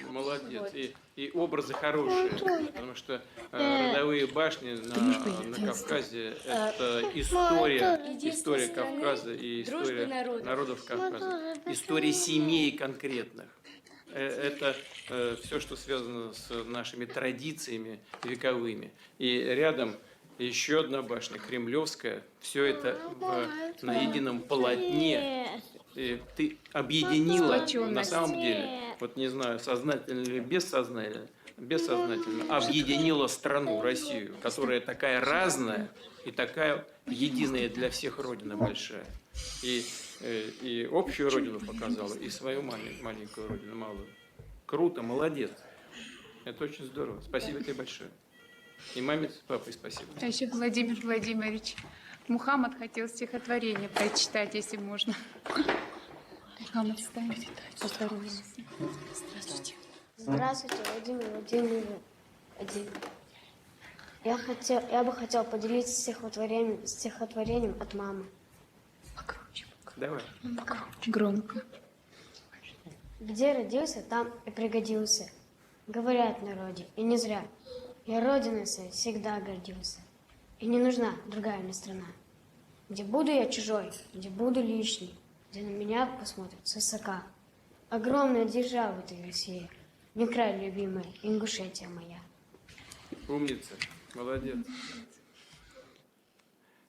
Молодец. И образы хорошие, потому что родовые башни на Кавказе – это история Кавказа и история народов Кавказа, история семей конкретных. Это все, что связано с нашими традициями вековыми. И рядом еще одна башня, Кремлевская. Все это на едином полотне. И ты объединила на самом деле, вот не знаю, сознательно или бессознательно, объединила страну, Россию, которая такая разная и такая единая для всех родина большая. И общую родину показала, и свою маленькую родину, малую. Круто, молодец. Это очень здорово. Спасибо тебе большое. И маме с папой спасибо. А еще Владимир Владимирович Мухаммад хотел стихотворение прочитать, если можно. Мухаммад, встань, поздороваемся. Здравствуйте. Здравствуйте, Владимир Владимирович. Я бы хотел поделиться стихотворением от мамы. Давай. Громко. Где родился, там и пригодился. Говорят в народе, и не зря. Я родиной своей всегда гордился. И не нужна другая мне страна. Где буду я чужой, где буду лишний, где на меня посмотрят свысока. Огромная держава ты, Россия, не край любимая, Ингушетия моя. Умница, молодец.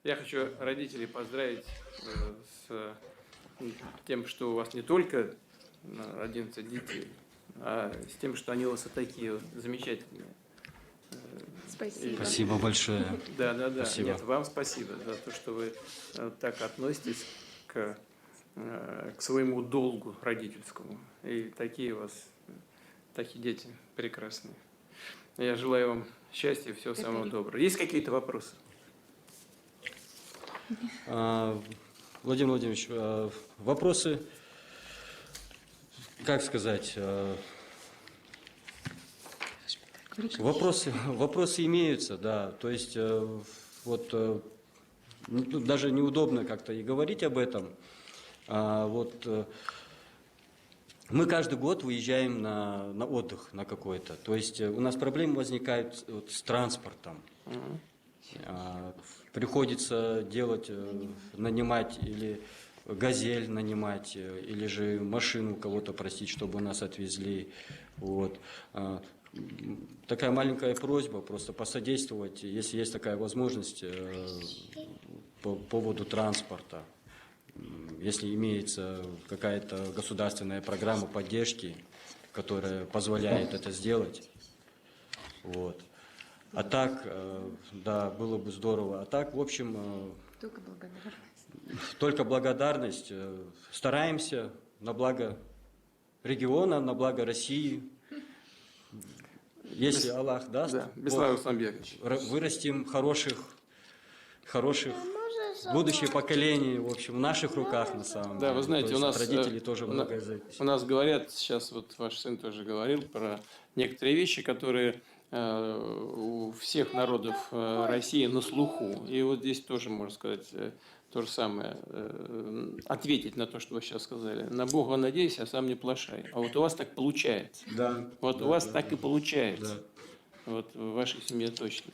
Я хочу родителей поздравить с тем, что у вас не только 11 детей, а с тем, что они у вас вот такие вот замечательные. Спасибо. Спасибо большое. Да. Спасибо. Нет, вам спасибо за то, что вы так относитесь к своему долгу родительскому. И такие у вас, такие дети прекрасные. Я желаю вам счастья, всего самого доброго. Есть какие-то вопросы? Владимир Владимирович, вопросы, как сказать, вопросы имеются, да, то есть вот тут даже неудобно как-то и говорить об этом. Мы каждый год выезжаем на отдых на какой-то, то есть у нас проблемы возникают вот с транспортом. Приходится нанимать или «Газель» нанимать, или же машину кого-то просить, чтобы нас отвезли. Вот. Такая маленькая просьба, просто посодействовать, если есть такая возможность, по поводу транспорта. Если имеется какая-то государственная программа поддержки, которая позволяет это сделать. Вот. А так, да, было бы здорово. А так, в общем, Только благодарность. Только благодарность. Стараемся на благо региона, на благо России. Если Аллах даст, вырастим хороших будущее поколение, в общем, в наших руках на самом деле. Да, вы знаете, у нас родители тоже многое зависит. У нас говорят, сейчас вот ваш сын тоже говорил про некоторые вещи, которые у всех народов России на слуху. И вот здесь тоже, можно сказать, то же самое. Ответить на то, что вы сейчас сказали. На Бога надейся, а сам не плашай. А вот у вас так получается. Да. Вот да, у вас да, так и получается. Да. Вот в вашей семье точно.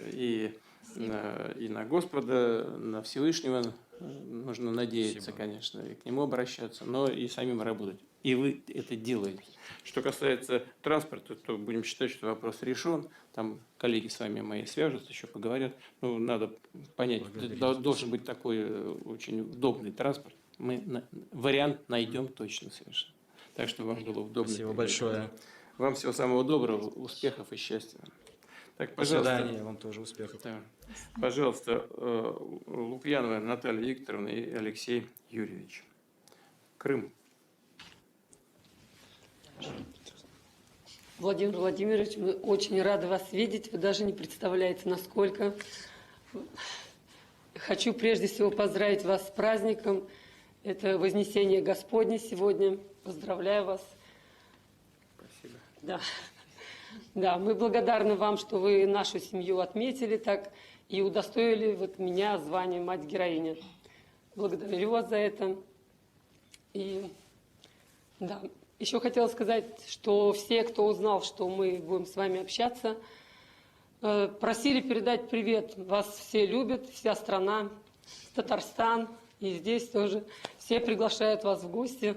И на Господа, на Всевышнего нужно надеяться, Спасибо. Конечно, и к Нему обращаться, но и самим работать. И вы это делаете. Что касается транспорта, то будем считать, что вопрос решен. Там коллеги с вами мои свяжутся, еще поговорят. Ну, надо понять, должен быть такой очень удобный транспорт. Мы вариант найдем точно совершенно. Так что вам было удобно. Спасибо большое. Вам всего самого доброго, успехов и счастья. Так, До пожалуйста. свидания, вам тоже успехов. Да. Пожалуйста, Лукьянова Наталья Викторовна и Алексей Юрьевич. Крым. Владимир Владимирович, мы очень рады вас видеть. Вы даже не представляете, насколько. Хочу прежде всего поздравить вас с праздником. Это Вознесение Господне сегодня. Поздравляю вас. Спасибо. Да. Да, мы благодарны вам, что вы нашу семью отметили так и удостоили вот меня звания мать-героиня. Благодарю вас за это. И да, еще хотела сказать, что все, кто узнал, что мы будем с вами общаться, просили передать привет. Вас все любят, вся страна, Татарстан, и здесь тоже. Все приглашают вас в гости.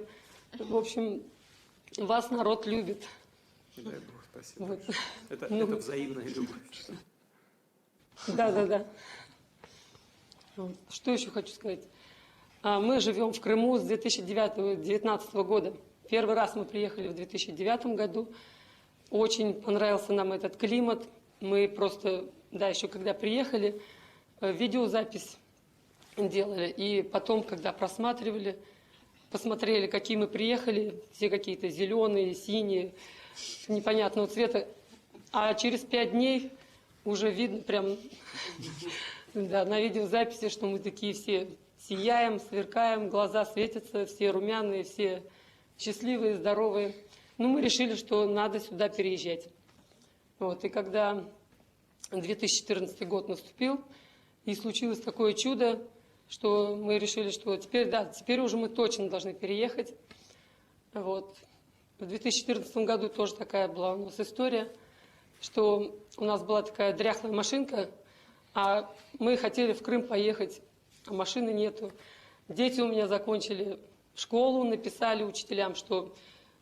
В общем, вас народ любит. Дай Бог, спасибо. Вот. Это взаимная любовь. Да. Что еще хочу сказать? Мы живем в Крыму с 2019 года. Первый раз мы приехали в 2009 году. Очень понравился нам этот климат. Мы просто, да, еще когда приехали, видеозапись делали. И потом, когда просматривали, посмотрели, какие мы приехали, все какие-то зеленые, синие, непонятного цвета. А через 5 дней уже видно прям да, на видеозаписи, что мы такие все сияем, сверкаем, глаза светятся, все румяные, все счастливые, здоровые. Ну, мы решили, что надо сюда переезжать. Вот, и когда 2014 год наступил, и случилось такое чудо, что мы решили, что теперь, да, теперь уже мы точно должны переехать. Вот. В 2014 году тоже такая была у нас история, что у нас была такая дряхлая машинка, а мы хотели в Крым поехать, а машины нету. Дети у меня закончили школу, написали учителям, что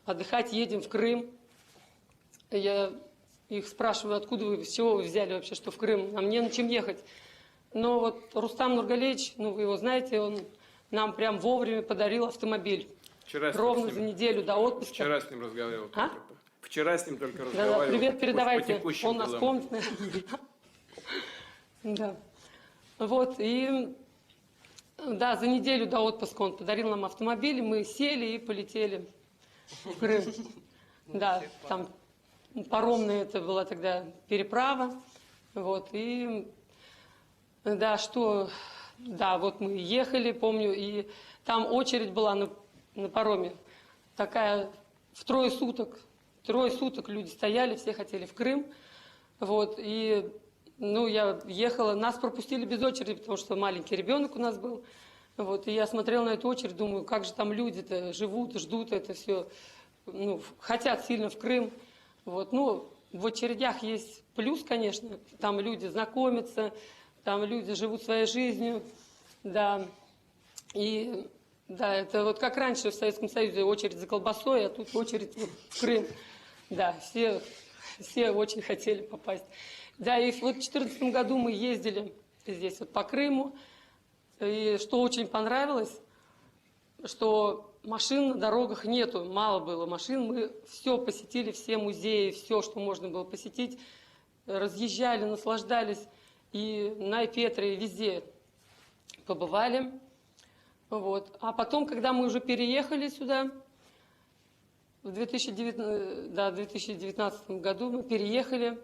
отдыхать едем в Крым. Я их спрашиваю, откуда вы, с чего вы взяли вообще, что в Крым, нам не на чем ехать. Но вот Рустам Нургалевич, ну вы его знаете, он нам прям вовремя подарил автомобиль. Ровно за неделю до отпуска. Вчера с ним разговаривал. А? Вчера с ним только Да, разговаривал. привет передавайте, он нас делам. помнит, наверное. Да. Вот, и да, за неделю до отпуска он подарил нам автомобиль, мы сели и полетели в Крым. Да, там паромная это была тогда переправа. Вот, и да, что, да, вот мы ехали, помню, и там очередь была на пароме. Такая в трое суток люди стояли, все хотели в Крым. Вот, и ну, я ехала, нас пропустили без очереди, потому что маленький ребенок у нас был. Вот, и я смотрела на эту очередь, думаю, как же там люди-то живут, ждут это все, ну, хотят сильно в Крым. Вот, ну, в очередях есть плюс, конечно, там люди знакомятся, там люди живут своей жизнью, да. И да, это вот как раньше в Советском Союзе очередь за колбасой, а тут очередь в Крым. Да, все очень хотели попасть. Да, и вот в 2014 году мы ездили здесь вот по Крыму, и что очень понравилось, что машин на дорогах нету, мало было машин, мы все посетили, все музеи, все, что можно было посетить, разъезжали, наслаждались, и на Петре, везде побывали. Вот. А потом, когда мы уже переехали сюда, в 2019 году мы переехали,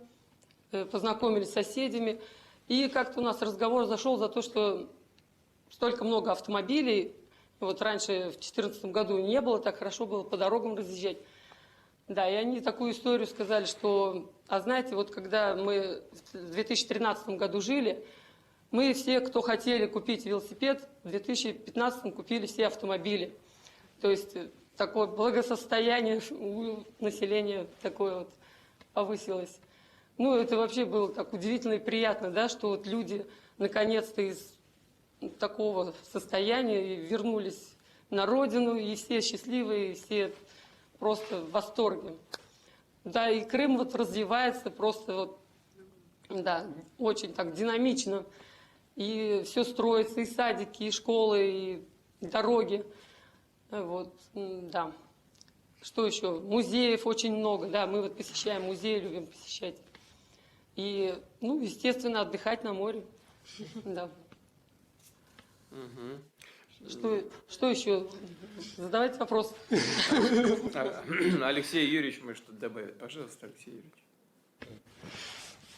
познакомились с соседями, и как-то у нас разговор зашел за то, что столько много автомобилей, вот раньше в 2014 году не было, так хорошо было по дорогам разъезжать. Да, и они такую историю сказали, что, а знаете, вот когда мы в 2013 году жили, мы все, кто хотели купить велосипед, в 2015 купили все автомобили. То есть такое благосостояние у населения такое вот повысилось. Ну, это вообще было так удивительно и приятно, да, что вот люди наконец-то из такого состояния вернулись на родину, и все счастливые, и все просто в восторге. Да, и Крым вот развивается просто вот, да, очень так динамично. И все строится, и садики, и школы, и дороги. Вот, да. Что еще? Музеев очень много, да, мы вот посещаем музеи, любим посещать. И, ну, естественно, отдыхать на море, да. Что еще? Задавайте вопрос. Алексей Юрьевич может что-то добавить. Пожалуйста, Алексей Юрьевич.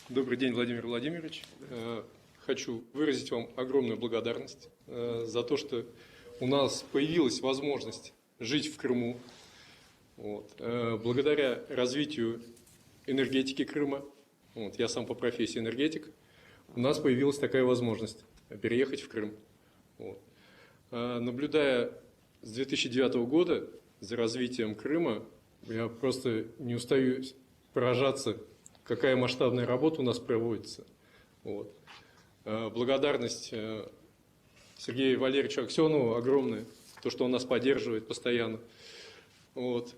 Добрый день, Владимир Владимирович. Хочу выразить вам огромную благодарность за то, что у нас появилась возможность жить в Крыму. Вот. Благодаря развитию энергетики Крыма, вот, я сам по профессии энергетик, у нас появилась такая возможность переехать в Крым. Вот. Наблюдая с 2009 года за развитием Крыма, я просто не устаю поражаться, какая масштабная работа у нас проводится. Вот. Благодарность Сергею Валерьевичу Аксенову огромная, то, что он нас поддерживает постоянно. Вот.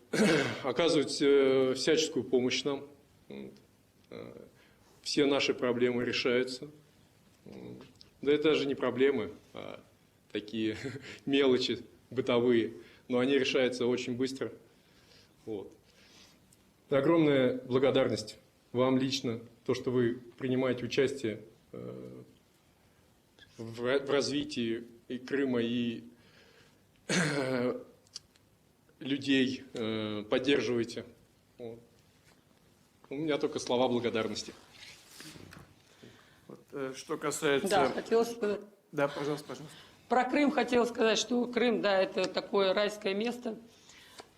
Оказывает всяческую помощь нам. Вот. Все наши проблемы решаются. Да это даже не проблемы, а такие мелочи бытовые, но они решаются очень быстро. Вот. Огромная благодарность вам лично, то, что вы принимаете участие в развитии и Крыма, и людей поддерживаете. Вот. У меня только слова благодарности. Вот, что касается... Да, хотелось сказать. Да, пожалуйста, пожалуйста. Про Крым хотела сказать, что Крым, да, это такое райское место.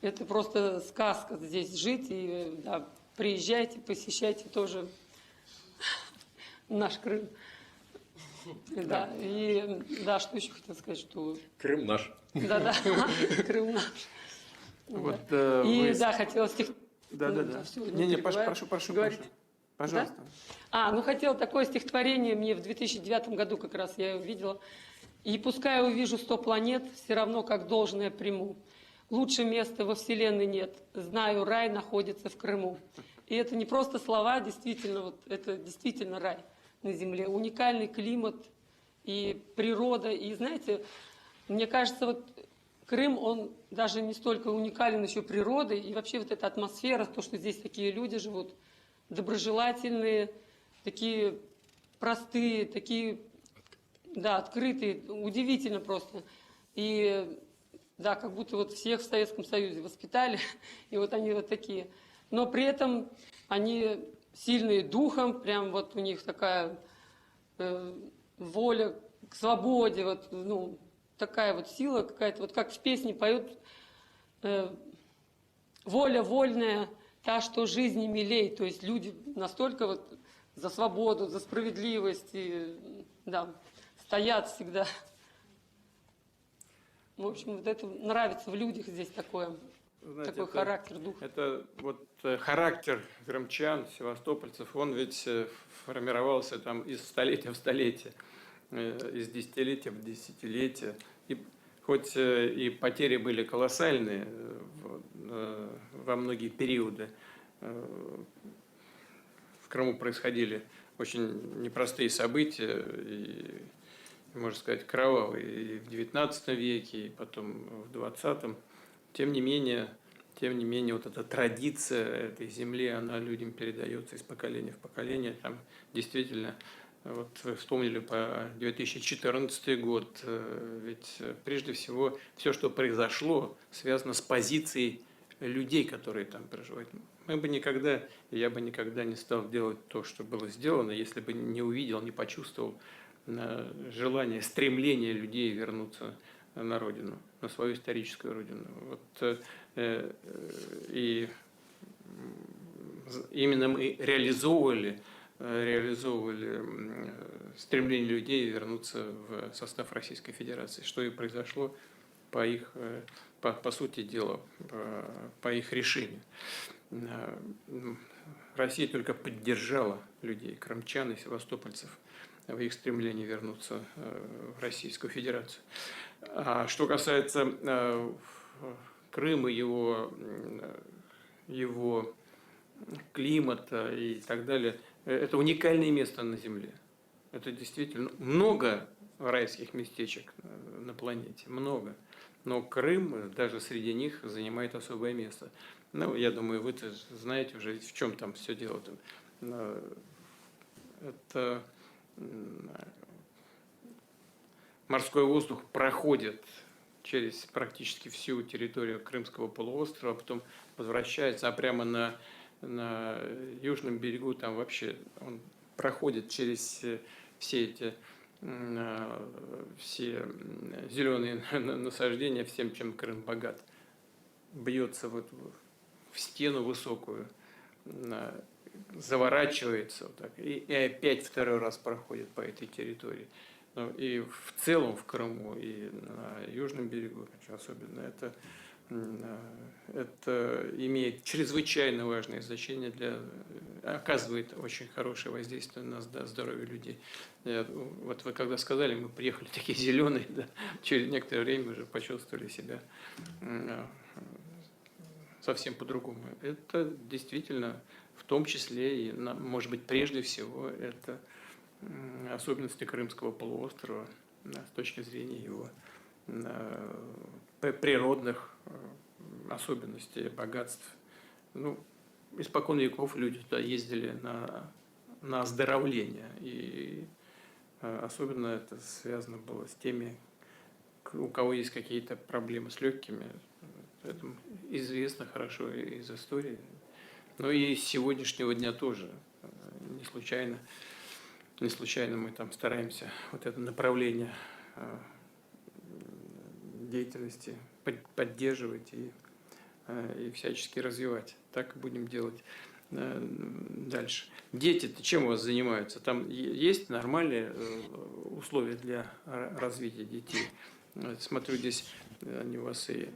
Это просто сказка здесь жить. И да, приезжайте, посещайте тоже наш Крым. Да, и да, что еще хотела сказать, что... Крым наш. Да, Крым наш. Вот, и да, хотела Да. Не, прошу. Пожалуйста. Да? Хотела такое стихотворение, мне в 2009 году как раз я увидела. «И пускай увижу 100 планет, все равно как должное приму. Лучше места во Вселенной нет, знаю, рай находится в Крыму». И это не просто слова, действительно, вот это действительно рай на земле. Уникальный климат и природа. И знаете, мне кажется, вот Крым, он даже не столько уникален еще природой, и вообще вот эта атмосфера, то, что здесь такие люди живут, доброжелательные, такие простые, такие, да, открытые, удивительно просто. И да, как будто вот всех в Советском Союзе воспитали, и вот они вот такие. Но при этом они сильные духом, прям вот у них такая воля к свободе, вот, ну, такая вот сила какая-то, вот как в песне поют, воля вольная, та, что жизни милей. То есть люди настолько вот за свободу, за справедливость, и, да, стоят всегда. В общем, вот это нравится в людях здесь такое. Знаете, такой характер, дух. Это вот характер крымчан, севастопольцев, он ведь формировался там из столетия в столетие, из десятилетия в десятилетие. И хоть и потери были колоссальные во многие периоды, в Крыму происходили очень непростые события, и, можно сказать, кровавые и в XIX веке, и потом в XX. Тем не менее, вот эта традиция этой земли, она людям передается из поколения в поколение. Там действительно, вот вы вспомнили по 2014 год, ведь прежде всего все, что произошло, связано с позицией людей, которые там проживают. Я бы никогда не стал делать то, что было сделано, если бы не увидел, не почувствовал желание, стремление людей вернуться на родину, на свою историческую родину. Вот, и именно мы реализовывали стремление людей вернуться в состав Российской Федерации, что и произошло по сути дела, по их решению. Россия только поддержала людей, крымчан и севастопольцев, в их стремлении вернуться в Российскую Федерацию. А что касается Крыма, его климата и так далее, это уникальное место на Земле. Это действительно много райских местечек на планете, много. Но Крым даже среди них занимает особое место. Ну, я думаю, вы-то знаете уже, в чем там все дело. Это морской воздух проходит через практически всю территорию Крымского полуострова, а потом возвращается, а прямо на южном берегу там вообще он проходит через все эти все зеленые насаждения, всем, чем Крым богат, бьется вот в стену высокую, заворачивается вот так, и опять второй раз проходит по этой территории. Ну, и в целом в Крыму, и на южном берегу, особенно, это имеет чрезвычайно важное значение, оказывает очень хорошее воздействие на здоровье людей. Вот вы когда сказали, мы приехали такие зеленые, да, через некоторое время уже почувствовали себя совсем по-другому. Это действительно, в том числе и, может быть, прежде всего, это особенности Крымского полуострова с точки зрения его природных особенностей, богатств. Ну, испокон веков люди туда ездили на оздоровление. И особенно это связано было с теми, у кого есть какие-то проблемы с легкими. Это известно хорошо из истории. Но и с сегодняшнего дня тоже. Не случайно мы там стараемся вот это направление деятельности поддерживать и всячески развивать. Так и будем делать дальше. Дети-то чем у вас занимаются? Там есть нормальные условия для развития детей? Смотрю, здесь они у вас и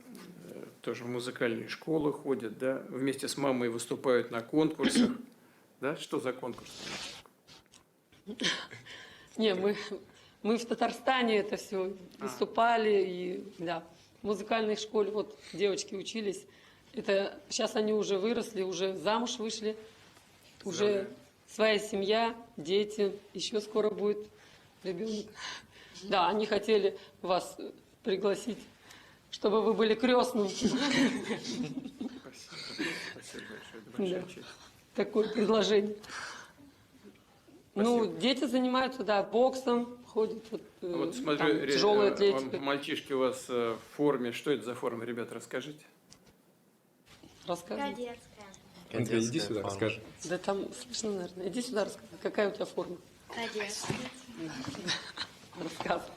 тоже в музыкальные школы ходят, да? Вместе с мамой выступают на конкурсах. Да? Что за конкурс? Не, мы в Татарстане это все выступали, и да, в музыкальной школе вот девочки учились. Это сейчас они уже выросли, уже замуж вышли, уже своя семья, дети, еще скоро будет ребенок. Да, они хотели вас пригласить, чтобы вы были крестным. Спасибо большое, это такое предложение. Спасибо. Ну, дети занимаются, да, боксом, ходят, Вот смотрю, тяжелая атлетика. Мальчишки у вас в форме. Что это за форма, ребят, расскажите. Рассказывай. Кадетская. Андрей, иди сюда, расскажи. Да там слышно, наверное. Иди сюда, расскажи. Какая у тебя форма? Кадетская. Рассказывай.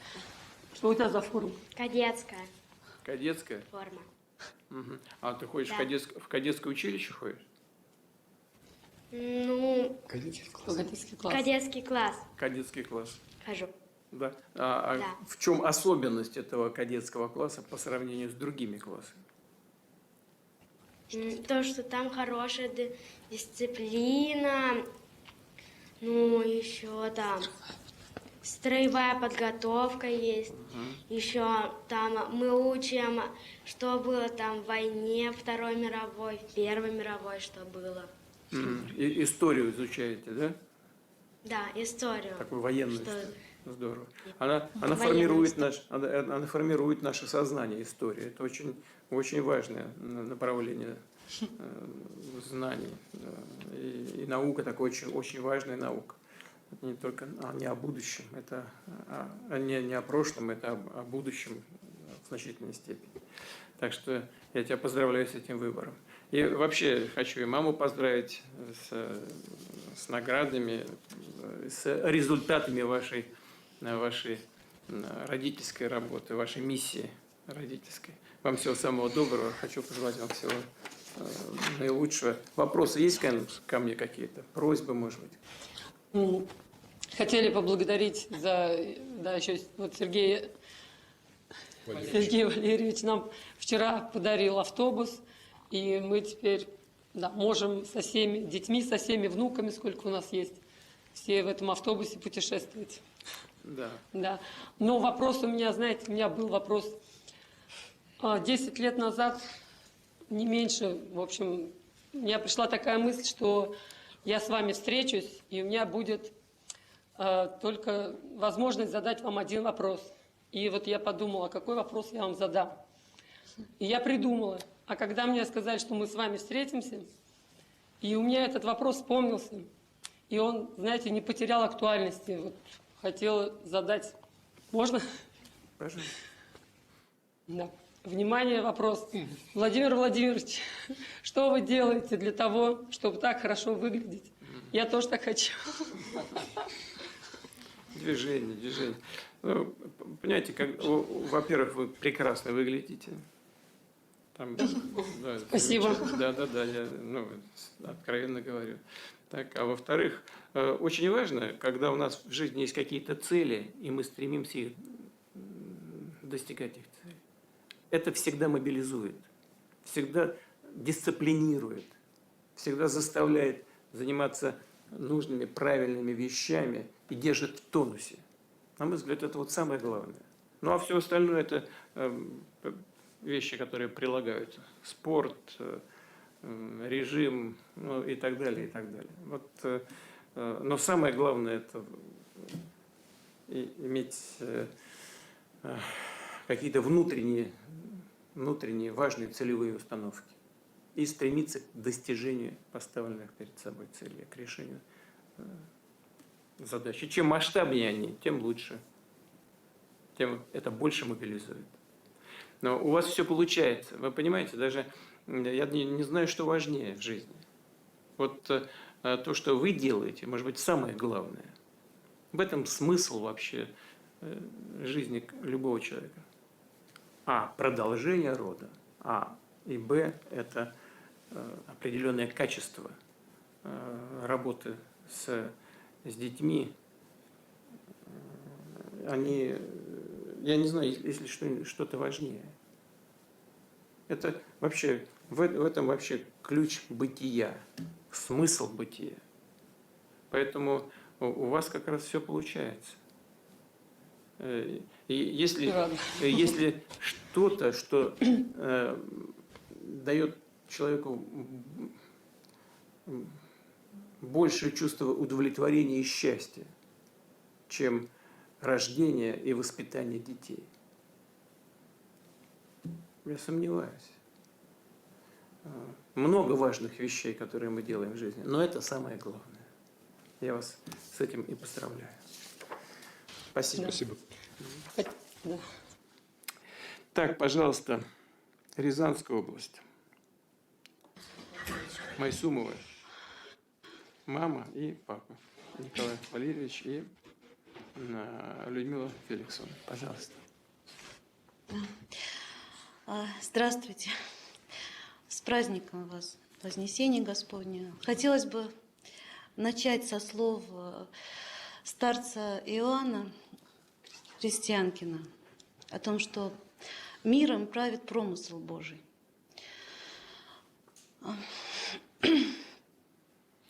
Что у тебя за форма? Кадетская Кадетская? форма. Угу. А ты ходишь Да. в кадетское училище ходишь? Ну, Кадетский класс. Кадетский класс. кадетский класс Кадетский класс. хожу. Да. Да. В чем особенность этого кадетского класса по сравнению с другими классами? То, что там хорошая дисциплина, ну, еще там строевая подготовка есть. Еще там мы учим, что было там в войне Второй мировой, в Первой мировой, что было. Историю изучаете, да? Да, историю. Такую военную Что- историю. Здорово. Она Военную формирует наше сознание, история. Это очень, очень важное направление знаний. И наука такая очень, очень важная наука. Это не только не о будущем, это не о прошлом, это о будущем в значительной степени. Так что я тебя поздравляю с этим выбором. И вообще хочу и маму поздравить с наградами, с результатами вашей родительской работы, вашей миссии родительской. Вам всего самого доброго. Хочу пожелать вам всего наилучшего. Вопросы есть ко мне какие-то? Просьбы, может быть? Хотели поблагодарить за, да, еще вот Сергей Валерьевич нам вчера подарил автобус, и мы теперь, да, можем со всеми детьми, со всеми внуками, сколько у нас есть, все в этом автобусе путешествовать. Да. Да. Но вопрос у меня, знаете, у меня был вопрос 10 лет назад, не меньше, в общем, у меня пришла такая мысль, что я с вами встречусь, и у меня будет только возможность задать вам один вопрос. И вот я подумала, какой вопрос я вам задам. И я придумала. А когда мне сказали, что мы с вами встретимся, и у меня этот вопрос вспомнился, и он, знаете, не потерял актуальности. Вот хотела задать. Можно? Пожалуйста. Да. Внимание, вопрос. Владимир Владимирович, что вы делаете для того, чтобы так хорошо выглядеть? Я тоже так хочу. Движение. Ну, понимаете, во-первых, вы прекрасно выглядите. Там, да, спасибо. Да, я откровенно говорю. Так, а во-вторых, очень важно, когда у нас в жизни есть какие-то цели, и мы стремимся их достигать их целей. Это всегда мобилизует, всегда дисциплинирует, всегда заставляет заниматься нужными, правильными вещами и держит в тонусе. На мой взгляд, это вот самое главное. Ну, а все остальное – это вещи, которые прилагаются. Спорт, режим, ну, и так далее, и так далее. Вот, но самое главное – это иметь какие-то внутренние важные целевые установки и стремиться к достижению поставленных перед собой целей, к решению задач. И чем масштабнее они, тем лучше, тем это больше мобилизует. Но у вас все получается. Вы понимаете, даже я не знаю, что важнее в жизни. Вот то, что вы делаете, может быть, самое главное. В этом смысл вообще жизни любого человека. А. Продолжение рода. А. И Б. Это определенное качество работы с детьми. Они, я не знаю, если что-то важнее. Это вообще, в этом вообще ключ бытия, смысл бытия. Поэтому у вас как раз все получается. И если что-то, что дает человеку большее чувство удовлетворения и счастья, чем рождение и воспитание детей. Я сомневаюсь. Много важных вещей, которые мы делаем в жизни, но это самое главное. Я вас с этим и поздравляю. Спасибо. Спасибо. Да. Так, пожалуйста, Рязанская область. Майсумова. Мама и папа. Николай Валерьевич и Людмила Феликсовна. Пожалуйста. Здравствуйте. С праздником вас, Вознесения Господня. Хотелось бы начать со слов старца Иоанна Христианкина о том, что миром правит промысл Божий.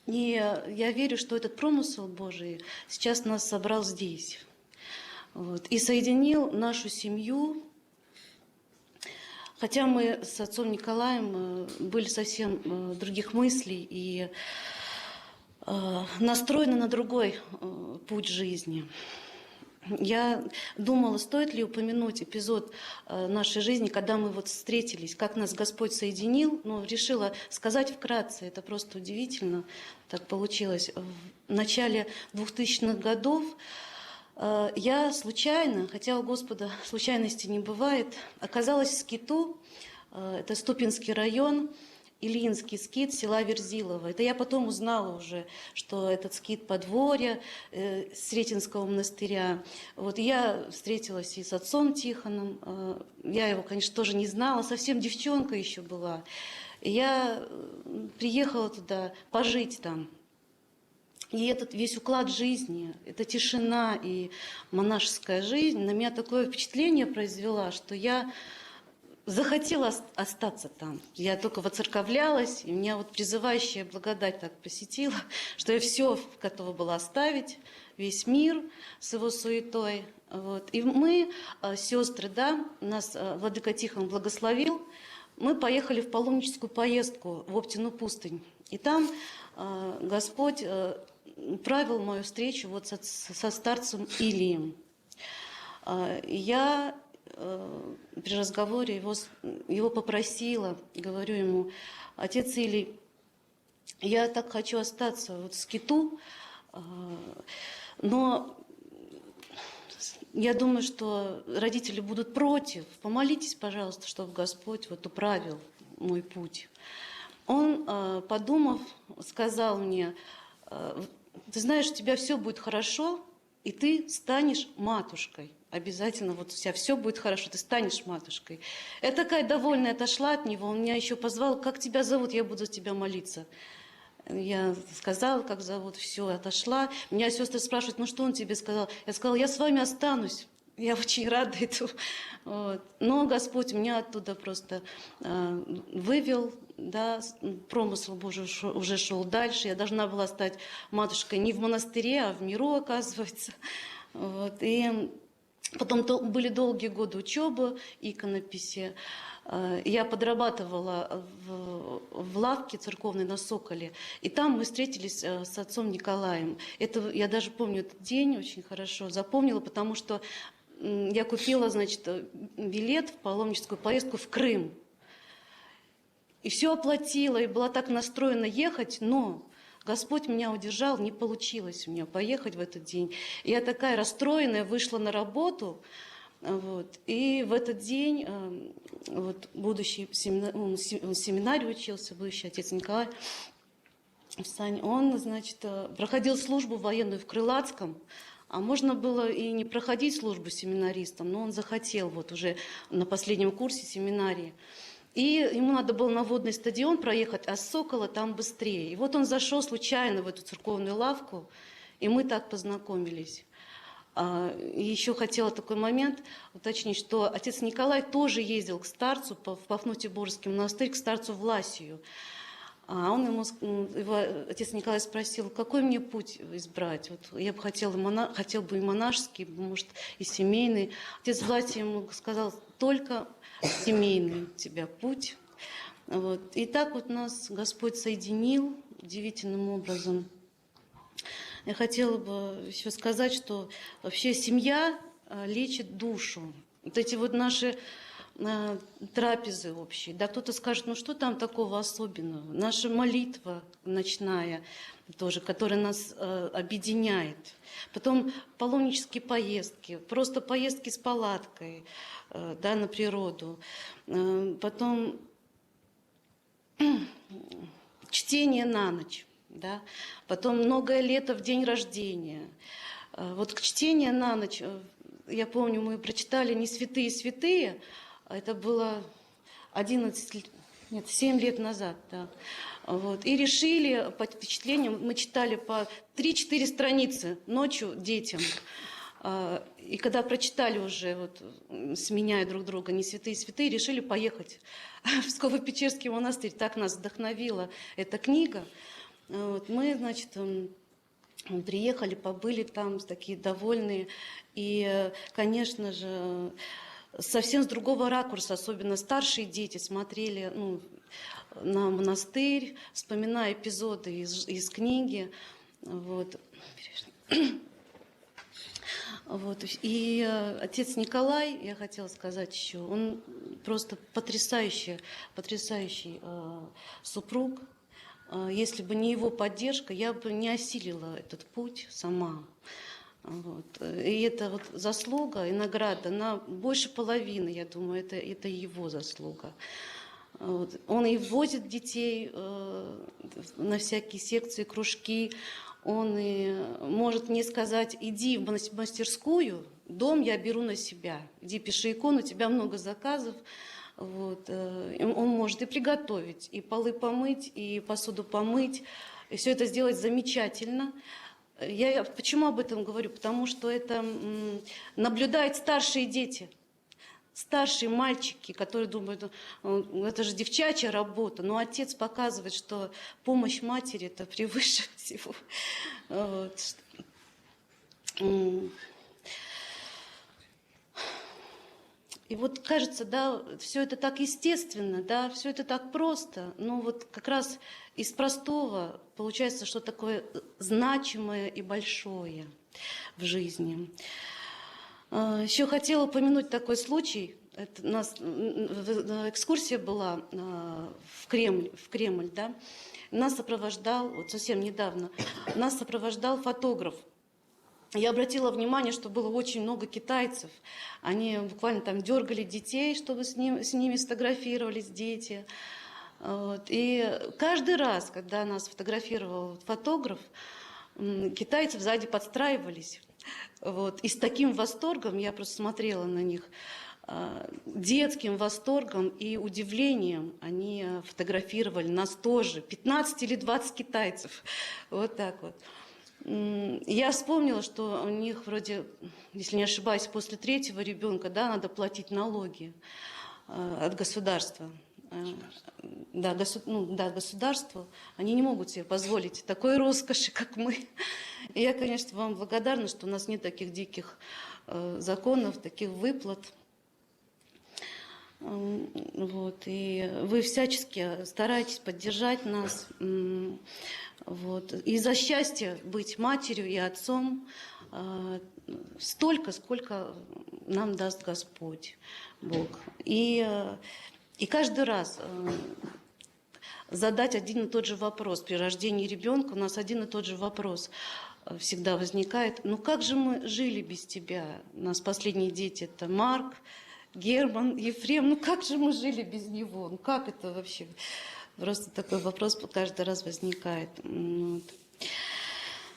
И я верю, что этот промысел Божий сейчас нас собрал здесь. Вот, и соединил нашу семью. Хотя мы с отцом Николаем были совсем других мыслей и настроены на другой путь жизни. Я думала, стоит ли упомянуть эпизод нашей жизни, когда мы вот встретились, как нас Господь соединил. Но решила сказать вкратце, это просто удивительно, так получилось. В начале 2000-х годов я случайно, хотя у Господа случайности не бывает, оказалась в Скиту, это Ступинский район, Ильинский скит села Верзилово. Это я потом узнала уже, что этот скит подворье Сретенского монастыря. Вот я встретилась и с отцом Тихоном. Я его, конечно, тоже не знала, совсем девчонка еще была. И я приехала туда пожить там. И этот весь уклад жизни, эта тишина и монашеская жизнь на меня такое впечатление произвела, что я захотела остаться там. Я только воцерковлялась, и меня вот призывающая благодать так посетила, что я все готова была оставить, весь мир с его суетой. Вот. И мы, сестры, да, нас владыка Тихон благословил, мы поехали в паломническую поездку в Оптину пустынь. И там Господь правил мою встречу вот со старцем Илием. Я при разговоре его попросила, говорю ему: отец Илий, я так хочу остаться вот в Скиту, но я думаю, что родители будут против. Помолитесь, пожалуйста, чтобы Господь вот управил мой путь. Он, подумав, сказал мне: ты знаешь, у тебя все будет хорошо, и ты станешь матушкой. Обязательно вот у тебя все будет хорошо, ты станешь матушкой. Я такая довольная отошла от него, он меня еще позвал: как тебя зовут, я буду за тебя молиться. Я сказала, как зовут, все, отошла. Меня сестры спрашивают: ну что он тебе сказал? Я сказала: я с вами останусь. Я очень рада этому. Вот. Но Господь меня оттуда просто вывел, да, промысл Божий уже шел дальше. Я должна была стать матушкой не в монастыре, а в миру, оказывается. Вот. И потом были долгие годы учебы, иконописи. Я подрабатывала в лавке церковной на Соколе, и там мы встретились с отцом Николаем. Это, я даже помню этот день очень хорошо, запомнила, потому что я купила, значит, билет в паломническую поездку в Крым. И все оплатила, и была так настроена ехать, но Господь меня удержал, не получилось у меня поехать в этот день. И я такая расстроенная вышла на работу, вот, и в этот день вот, будущий он в семинаре учился, будущий отец Николай, он, значит, проходил службу военную в Крылатском. А можно было и не проходить службу семинаристом, но он захотел вот уже на последнем курсе семинарии. И ему надо было на водный стадион проехать, а с Сокола там быстрее. И вот он зашел случайно в эту церковную лавку, и мы так познакомились. И еще хотела такой момент уточнить, что отец Николай тоже ездил к старцу в Пафнутий-Борский монастырь, к старцу Власию. А он его отец Николай спросил: какой мне путь избрать? Вот я бы хотел бы и монашеский, может, и семейный. Отец Власий ему сказал: только семейный у тебя путь. Вот. И так вот нас Господь соединил удивительным образом. Я хотела бы еще сказать, что вообще семья лечит душу. Вот эти вот наши трапезы общие. Да, кто-то скажет: ну что там такого особенного? Наша молитва ночная тоже, которая нас объединяет. Потом паломнические поездки, просто поездки с палаткой, да, на природу. Потом чтение на ночь. Да? Потом многое лето в день рождения. Вот к чтению на ночь, я помню, мы прочитали «Не святые святые», это было 7 лет назад. Да. Вот. И решили, по впечатлениям, мы читали по 3-4 страницы ночью детям. И когда прочитали уже, вот, сменяя друг друга «Не святые святые», решили поехать в Псково-Печерский монастырь. Так нас вдохновила эта книга. Вот, мы, значит, приехали, побыли там, такие довольные. И, конечно же, совсем с другого ракурса, особенно старшие дети, смотрели на монастырь, вспоминая эпизоды из книги. Вот. Вот. И отец Николай, я хотела сказать еще, он просто потрясающий супруг. Если бы не его поддержка, я бы не осилила этот путь сама. Вот. И это вот заслуга и награда на больше половины, я думаю, это его заслуга. Вот. Он и возит детей на всякие секции, кружки. Он и может мне сказать: иди в мастерскую, дом я беру на себя. Иди пиши икону, у тебя много заказов. Вот. Он может и приготовить, и полы помыть, и посуду помыть. И все это сделать замечательно. Я почему об этом говорю? Потому что это наблюдают старшие дети. Старшие мальчики, которые думают: это же девчачья работа. Но отец показывает, что помощь матери – это превыше всего. Вот. И вот кажется, да, все это так естественно, да, все это так просто. Но вот как раз из простого получается что такое значимое и большое в жизни. Еще хотела упомянуть такой случай. Это у нас экскурсия была в Кремль, да. Нас сопровождал, вот совсем недавно, нас сопровождал фотограф. я обратила внимание, что было очень много китайцев. Они буквально там дергали детей, чтобы с ними сфотографировались дети. Вот. И каждый раз, когда нас фотографировал фотограф, китайцы сзади подстраивались. Вот. И с таким восторгом, я просто смотрела на них, детским восторгом и удивлением они фотографировали нас тоже. 15 или 20 китайцев. Вот так вот. Я вспомнила, что у них вроде, если не ошибаюсь, после 3-го ребенка, да, надо платить налоги от государства. Да, государству. Они не могут себе позволить такой роскоши, как мы. И я, конечно, вам благодарна, что у нас нет таких диких законов, таких выплат. Вот. И вы всячески стараетесь поддержать нас. Вот. И за счастье быть матерью и отцом столько, сколько нам даст Господь, Бог. И каждый раз задать один и тот же вопрос. При рождении ребенка у нас один и тот же вопрос всегда возникает. Ну как же мы жили без тебя? У нас последние дети – это Марк, Герман, Ефрем. Ну как же мы жили без него? Ну как это вообще? Просто такой вопрос каждый раз возникает.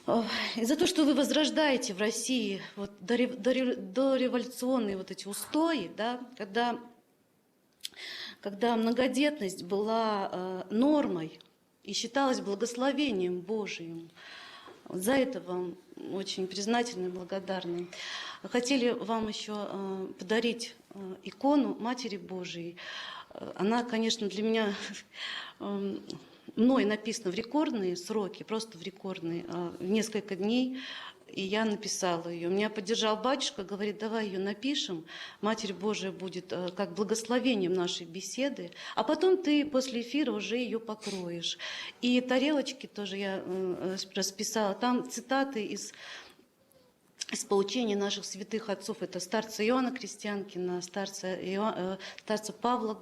Вот. И за то, что вы возрождаете в России вот дореволюционные вот эти устои, да, когда многодетность была нормой и считалась благословением Божиим. Вот за это вам очень признательны и благодарны. Хотели вам еще подарить икону Матери Божией. Она, конечно, для меня мной написана в рекордные сроки, просто в рекордные, в несколько дней. И я написала ее. Меня поддержал батюшка, говорит, давай ее напишем. Матерь Божия будет как благословением нашей беседы. А потом ты после эфира уже ее покроешь. И тарелочки тоже я расписала. Там цитаты из поучения наших святых отцов. Это старца Иоанна Крестьянкина, старца Павла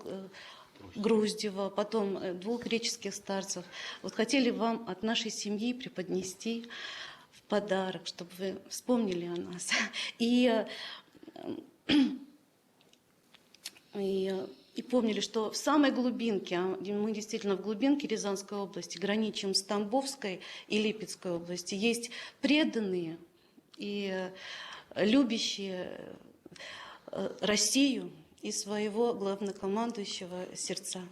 Груздева, потом 2 греческих старцев. Вот хотели вам от нашей семьи преподнести в подарок, чтобы вы вспомнили о нас. И помнили, что в самой глубинке, мы действительно в глубинке Рязанской области, граничим с Тамбовской и Липецкой области, есть преданные и любящие Россию и своего главнокомандующего сердца.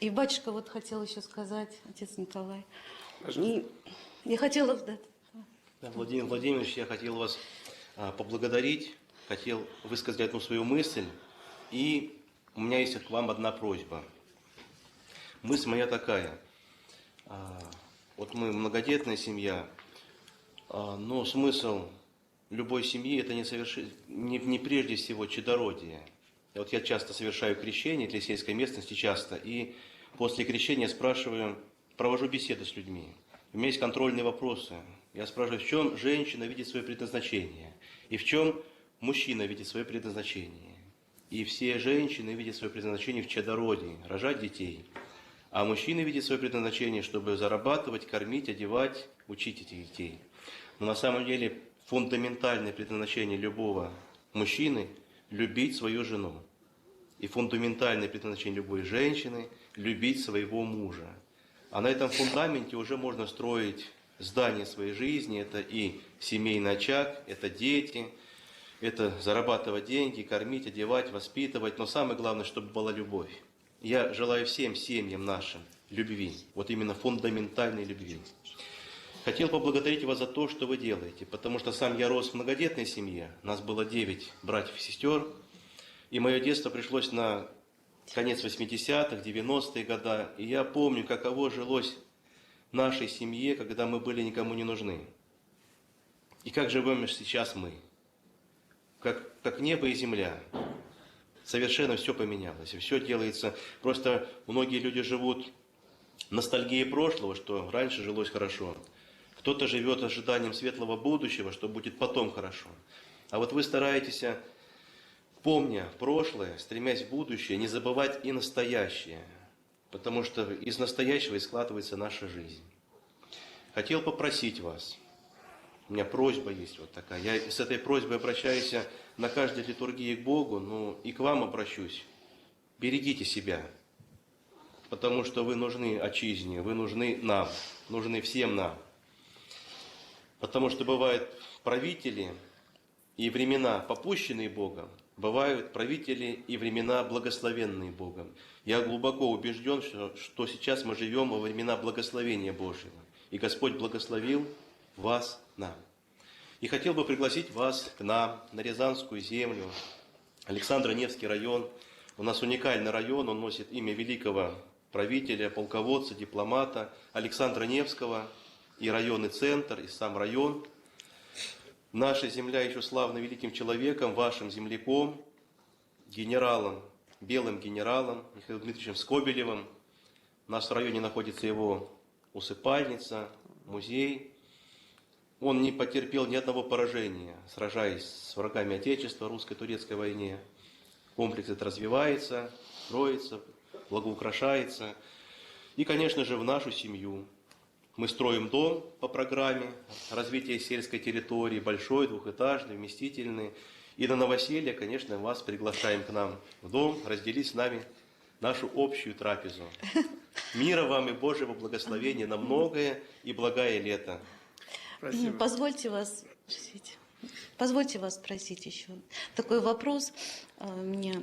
И батюшка вот хотел еще сказать, отец Николай. И я хотела... Да, Владимир Владимирович, я хотел вас поблагодарить, хотел высказать одну свою мысль. И у меня есть к вам одна просьба. Мысль моя такая. Вот мы многодетная семья, но смысл любой семьи – это не прежде всего чадородие. Вот я часто совершаю крещение для сельской местности, часто, и после крещения спрашиваю, провожу беседы с людьми. У меня есть контрольные вопросы. Я спрашиваю, в чем женщина видит свое предназначение, и в чем мужчина видит свое предназначение. И все женщины видят свое предназначение в чадородии, рожать детей. А мужчины видят свое предназначение, чтобы зарабатывать, кормить, одевать, учить этих детей. Но на самом деле фундаментальное предназначение любого мужчины – любить свою жену. И фундаментальное предназначение любой женщины – любить своего мужа. А на этом фундаменте уже можно строить здание своей жизни. Это и семейный очаг, это дети, это зарабатывать деньги, кормить, одевать, воспитывать. Но самое главное, чтобы была любовь. Я желаю всем семьям нашим любви, вот именно фундаментальной любви. Хотел поблагодарить вас за то, что вы делаете, потому что сам я рос в многодетной семье, нас было 9 братьев и сестер, и мое детство пришлось на конец 80-х, 90-е годы, и я помню, каково жилось нашей семье, когда мы были никому не нужны. И как живем сейчас мы, как небо и земля. Совершенно все поменялось, и все делается. Просто многие люди живут ностальгией прошлого, что раньше жилось хорошо. Кто-то живет ожиданием светлого будущего, что будет потом хорошо. А вот вы стараетесь, помня прошлое, стремясь в будущее, не забывать и настоящее. Потому что из настоящего и складывается наша жизнь. Хотел попросить вас У меня просьба есть вот такая. Я с этой просьбой обращаюсь на каждой литургии к Богу, но и к вам обращусь. Берегите себя, потому что вы нужны отчизне, вы нужны нам, нужны всем нам. Потому что бывают правители и времена, попущенные Богом, бывают правители и времена, благословенные Богом. Я глубоко убежден, что сейчас мы живем во времена благословения Божьего. И Господь благословил вас нам. И хотел бы пригласить вас к нам на Рязанскую землю, Александро-Невский район. У нас уникальный район, он носит имя великого правителя, полководца, дипломата Александра Невского, и районный центр, и сам район. Наша земля еще славна великим человеком, вашим земляком, генералом, белым генералом Михаилом Дмитриевичем Скобелевым. У нас в районе находится его усыпальница, музей. Он не потерпел ни одного поражения, сражаясь с врагами Отечества, русско-турецкой войне. Комплекс этот развивается, строится, благоукрашается. И, конечно же, в нашу семью. Мы строим дом по программе развития сельской территории, большой, двухэтажный, вместительный. И на новоселье, конечно, вас приглашаем к нам в дом, разделить с нами нашу общую трапезу. Мира вам и Божьего благословения на многое и благое лето. Спасибо. Позвольте вас спросить еще такой вопрос. Мне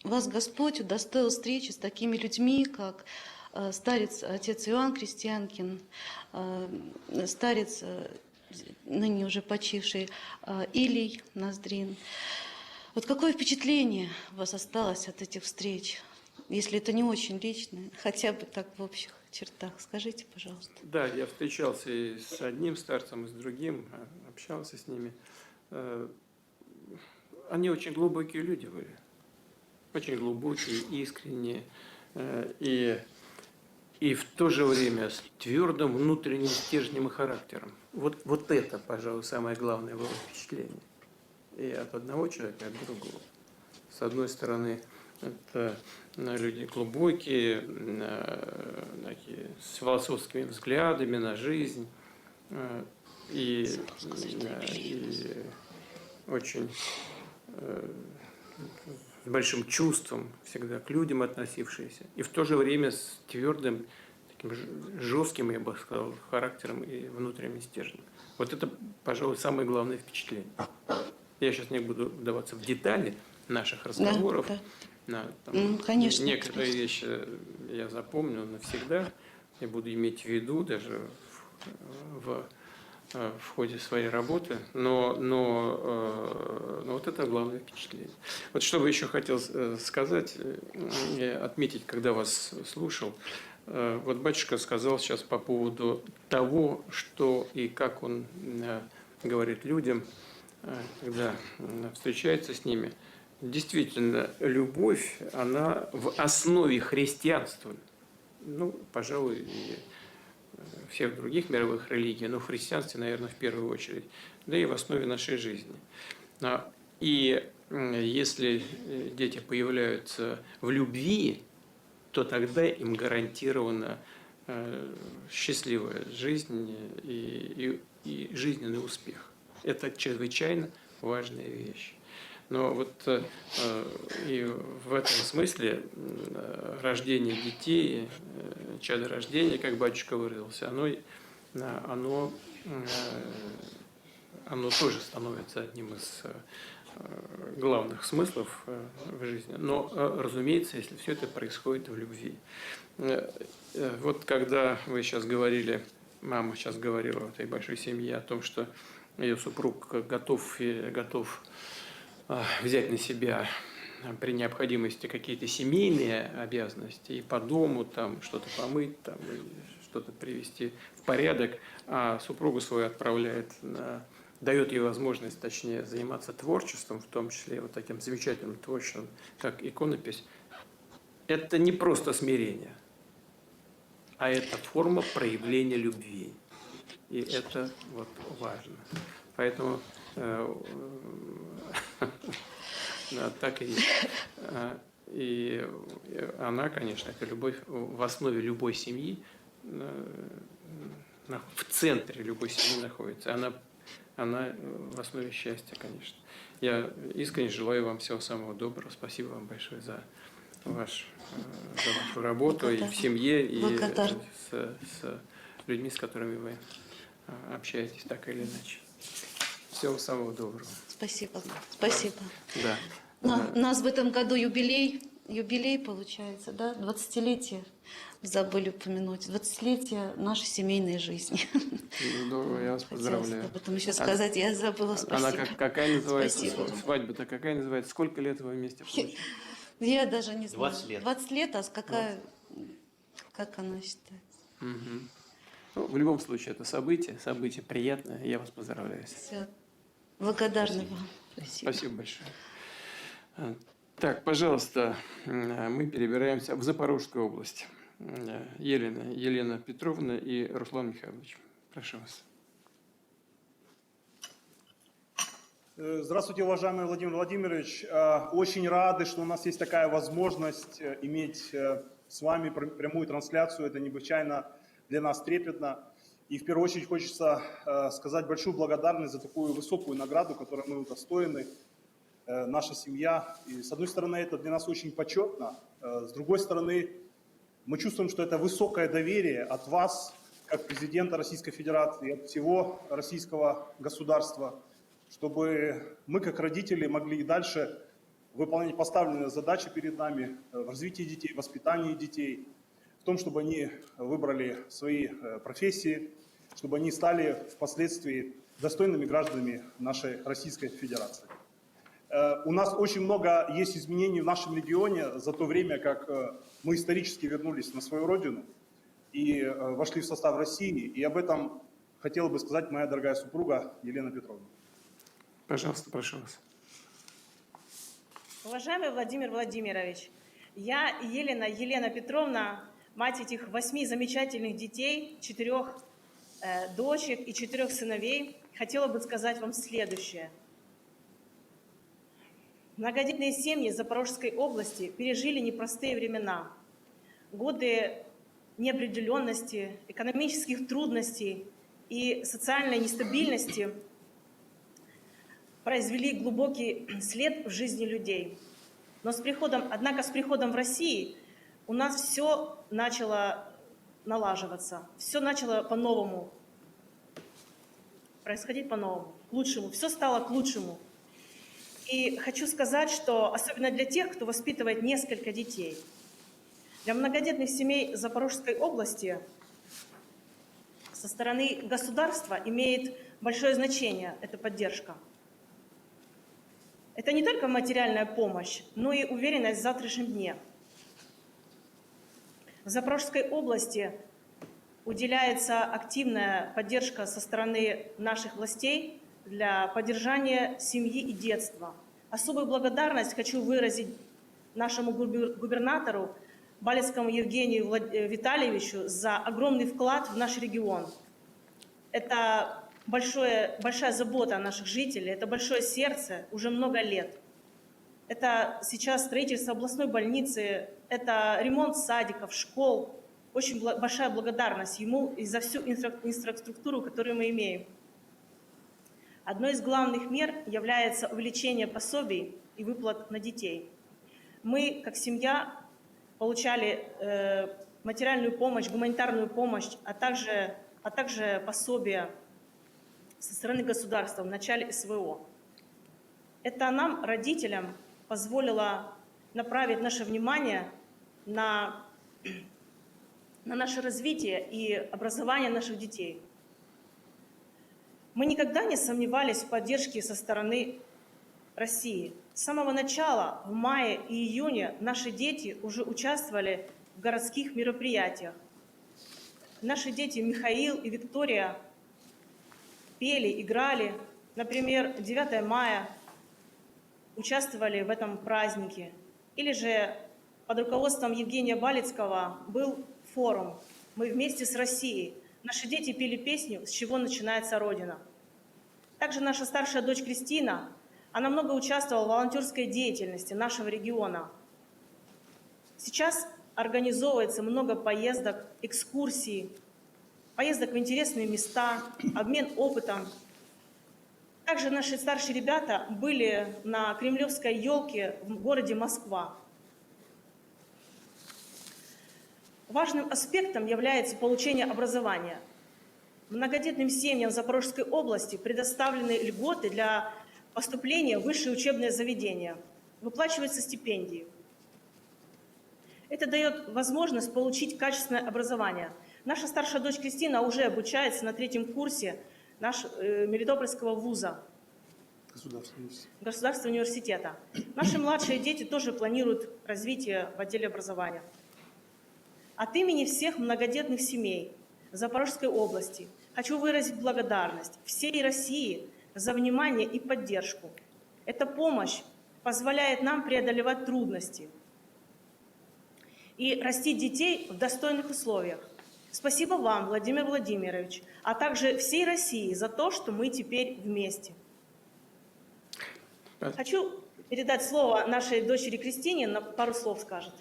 вас Господь удостоил встречи с такими людьми, как старец отец Иоанн Крестьянкин, старец, ныне уже почивший, Илий Ноздрин. Вот какое впечатление у вас осталось от этих встреч? Если это не очень личное, хотя бы так в общих чертах, скажите, пожалуйста. Да, я встречался и с одним старцем, и с другим, общался с ними. Они очень глубокие люди были, очень глубокие, искренние, и в то же время с твердым внутренним стержнем и характером. Вот это, пожалуй, самое главное было впечатление. И от одного человека, и от другого. С одной стороны, это люди глубокие, такие, с философскими взглядами на жизнь, и очень с большим чувством всегда к людям относившиеся, и в то же время с твердым, таким жестким, я бы сказал, характером и внутренним стержнем. Вот это, пожалуй, самое главное впечатление. Я сейчас не буду вдаваться в детали наших разговоров. Конечно. Некоторые вещи я запомню навсегда и буду иметь в виду даже в ходе своей работы, но вот это главное впечатление. Вот что бы еще хотел сказать, отметить, когда вас слушал. Вот батюшка сказал сейчас по поводу того, что и как он говорит людям, когда встречается с ними. Действительно, любовь, она в основе христианства. Ну, пожалуй, и всех других мировых религий, но в христианстве, наверное, в первую очередь, да и в основе нашей жизни. И если дети появляются в любви, то тогда им гарантирована счастливая жизнь и жизненный успех. Это чрезвычайно важная вещь. Но вот и в этом смысле рождение детей, чадорождение, как батюшка выразился, оно тоже становится одним из главных смыслов в жизни. Но, разумеется, если все это происходит в любви. Вот когда вы сейчас говорили, мама сейчас говорила в этой большой семье о том, что ее супруг готов взять на себя при необходимости какие-то семейные обязанности и по дому там что-то помыть, там, что-то привести в порядок, а супругу свою отправляет, дает ей возможность, точнее, заниматься творчеством, в том числе вот таким замечательным творчеством, как иконопись. Это не просто смирение, а это форма проявления любви. И это вот важно. Поэтому да, так и есть. И она, конечно, это любовь в основе любой семьи, в центре любой семьи находится. Она она в основе счастья, конечно. Я искренне желаю вам всего самого доброго. Спасибо вам большое за вашу работу и в семье, и с людьми, с которыми вы общаетесь так или иначе. Всего самого доброго. Спасибо. Спасибо. Да. У нас в этом году юбилей получается, да? 20-летие. Забыли упомянуть. 20-летие нашей семейной жизни. Здорово, я вас поздравляю. Хотелось об этом еще сказать, я забыла. Спасибо. Она какая называется? Спасибо. Свадьба-то какая называется? Сколько лет вы вместе? Я даже не знаю. 20 лет. 20 лет, а как она считается? Угу. Ну, в любом случае, это событие приятное. Я вас поздравляю. Все. Благодарна вам. Спасибо. Спасибо большое. Так, пожалуйста, мы перебираемся в Запорожскую область. Елена Петровна и Руслан Михайлович. Прошу вас. Здравствуйте, уважаемый Владимир Владимирович. Очень рады, что у нас есть такая возможность иметь с вами прямую трансляцию. Это необычайно для нас трепетно. И в первую очередь хочется сказать большую благодарность за такую высокую награду, которой мы удостоены, наша семья. И с одной стороны, это для нас очень почетно. С другой стороны, мы чувствуем, что это высокое доверие от вас, как президента Российской Федерации, от всего российского государства, чтобы мы, как родители, могли и дальше выполнять поставленные задачи перед нами в развитии детей, в воспитании детей, в том, чтобы они выбрали свои профессии, чтобы они стали впоследствии достойными гражданами нашей Российской Федерации. У нас очень много есть изменений в нашем регионе за то время, как мы исторически вернулись на свою родину и вошли в состав России. И об этом хотела бы сказать моя дорогая супруга Елена Петровна. Пожалуйста, прошу вас. Уважаемый Владимир Владимирович, я Елена Петровна, мать этих 8 замечательных детей, 4 дочек и 4 сыновей, хотела бы сказать вам следующее. Многодетные семьи Запорожской области пережили непростые времена. Годы неопределенности, экономических трудностей и социальной нестабильности произвели глубокий след в жизни людей. Но однако с приходом в Россию у нас все начало налаживаться, все начало по-новому, происходить по-новому, к лучшему, все стало к лучшему. И хочу сказать, что особенно для тех, кто воспитывает несколько детей, для многодетных семей Запорожской области со стороны государства имеет большое значение эта поддержка. Это не только материальная помощь, но и уверенность в завтрашнем дне. В Запорожской области уделяется активная поддержка со стороны наших властей для поддержания семьи и детства. Особую благодарность хочу выразить нашему губернатору Балицкому Евгению Витальевичу за огромный вклад в наш регион. Это большая забота о наших жителях, это большое сердце уже много лет. Это сейчас строительство областной больницы, это ремонт садиков, школ. Очень большая благодарность ему и за всю инфраструктуру, которую мы имеем. Одной из главных мер является увеличение пособий и выплат на детей. Мы, как семья, получали материальную помощь, гуманитарную помощь, а также пособия со стороны государства в начале СВО. Это нам, родителям, позволило направить наше внимание на наше развитие и образование наших детей. Мы никогда не сомневались в поддержке со стороны России. С самого начала, в мае и июне, наши дети уже участвовали в городских мероприятиях. Наши дети Михаил и Виктория пели, играли. Например, 9 мая участвовали в этом празднике. Или же под руководством Евгения Балицкого был форум «Мы вместе с Россией». Наши дети пели песню «С чего начинается Родина». Также наша старшая дочь Кристина, она много участвовала в волонтерской деятельности нашего региона. Сейчас организовывается много поездок, экскурсий, поездок в интересные места, обмен опытом. Также наши старшие ребята были на кремлевской елке в городе Москва. Важным аспектом является получение образования. Многодетным семьям Запорожской области предоставлены льготы для поступления в высшие учебные заведения. Выплачиваются стипендии. Это дает возможность получить качественное образование. Наша старшая дочь Кристина уже обучается на 3-м курсе Мелитопольского вуза, Государственного университета. Наши младшие дети тоже планируют развитие в отделе образования. От имени всех многодетных семей Запорожской области хочу выразить благодарность всей России за внимание и поддержку. Эта помощь позволяет нам преодолевать трудности и растить детей в достойных условиях. Спасибо вам, Владимир Владимирович, а также всей России за то, что мы теперь вместе. Хочу передать слово нашей дочери Кристине, на пару слов скажет.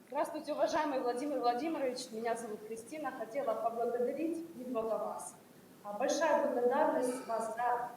Здравствуйте, уважаемый Владимир Владимирович. Меня зовут Кристина. Хотела поблагодарить немного вас. Большая благодарность вас за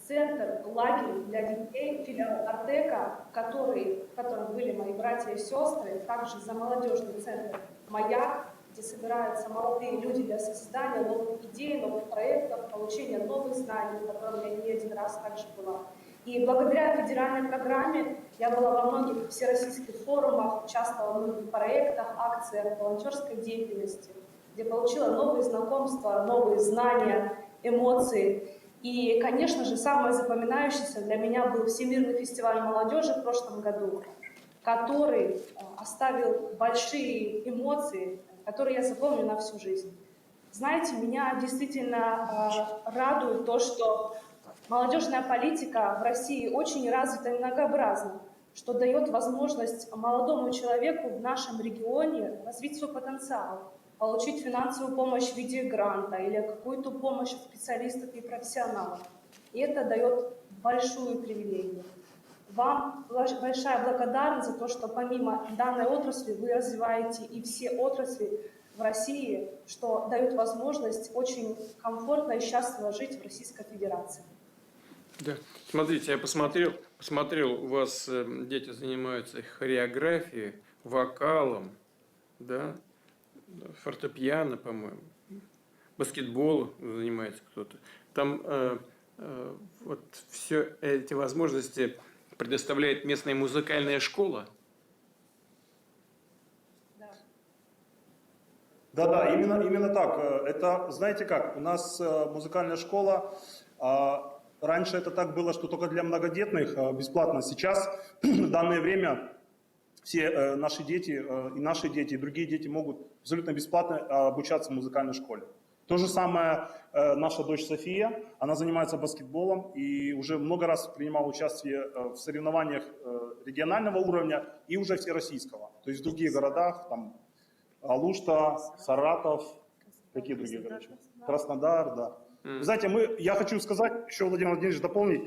центр, лагерь для детей, филиал Артека, в котором были мои братья и сестры, также за молодежный центр «Маяк», где собираются молодые люди для создания новых идей, новых проектов, получения новых знаний, в котором я не один раз также была. И благодаря федеральной программе я была во многих всероссийских форумах, участвовала в многих проектах, акциях, волонтерской деятельности, где получила новые знакомства, новые знания, эмоции. И, конечно же, самое запоминающееся для меня был Всемирный фестиваль молодежи в прошлом году, который оставил большие эмоции, которые я запомню на всю жизнь. Знаете, меня действительно радует то, что молодежная политика в России очень развита и многообразна, что дает возможность молодому человеку в нашем регионе развить свой потенциал, получить финансовую помощь в виде гранта или какую-то помощь от специалистов и профессионалов. И это дает большую привилегию. Вам большая благодарность за то, что помимо данной отрасли вы развиваете и все отрасли в России, что дают возможность очень комфортно и счастливо жить в Российской Федерации. Да. Смотрите, я посмотрел, у вас дети занимаются хореографией, вокалом, да, фортепиано, по-моему, баскетболом занимается кто-то. Там вот все эти возможности предоставляет местная музыкальная школа. Да, именно так. Это, знаете как, у нас музыкальная школа, раньше это так было, что только для многодетных бесплатно. Сейчас, в данное время, все наши дети, и другие дети могут абсолютно бесплатно обучаться в музыкальной школе. То же самое наша дочь София, она занимается баскетболом и уже много раз принимала участие в соревнованиях регионального уровня и уже всероссийского. То есть в других городах, там Алушта, Саратов, какие другие города? Краснодар, да. Вы знаете, я хочу сказать, еще, Владимир Владимирович, дополнить,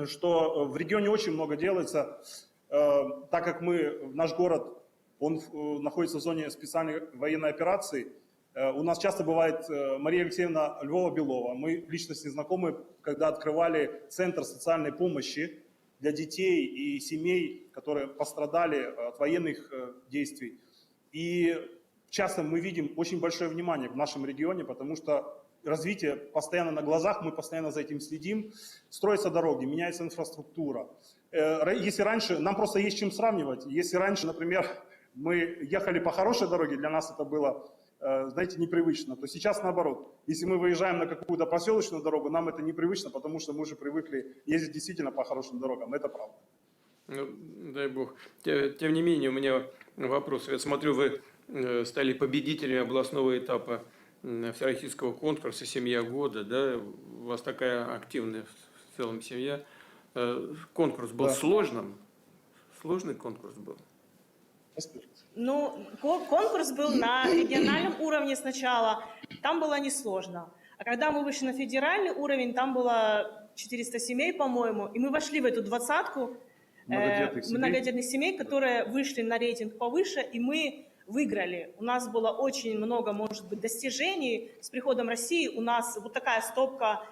что в регионе очень много делается, так как наш город, он находится в зоне специальной военной операции. У нас часто бывает Мария Алексеевна Львова-Белова. Мы лично с ней знакомы, когда открывали Центр социальной помощи для детей и семей, которые пострадали от военных действий. И часто мы видим очень большое внимание в нашем регионе, потому что развитие постоянно на глазах, мы постоянно за этим следим. Строятся дороги, меняется инфраструктура. Если раньше, нам просто есть чем сравнивать. Если раньше, например, мы ехали по хорошей дороге, для нас это было, знаете, непривычно, то сейчас наоборот. Если мы выезжаем на какую-то проселочную дорогу, нам это непривычно, потому что мы уже привыкли ездить действительно по хорошим дорогам. Это правда. Ну, дай бог. Тем не менее, у меня вопрос. Я смотрю, вы стали победителями областного этапа всероссийского конкурса «Семья года». Да? У вас такая активная в целом семья. Конкурс был сложным? Сложный конкурс был? Ну, конкурс был на региональном уровне сначала, там было несложно. А когда мы вышли на федеральный уровень, там было 400 семей, по-моему, и мы вошли в эту двадцатку многодетных семей, которые вышли на рейтинг повыше, и мы выиграли. У нас было очень много, может быть, достижений. С приходом России у нас вот такая стопка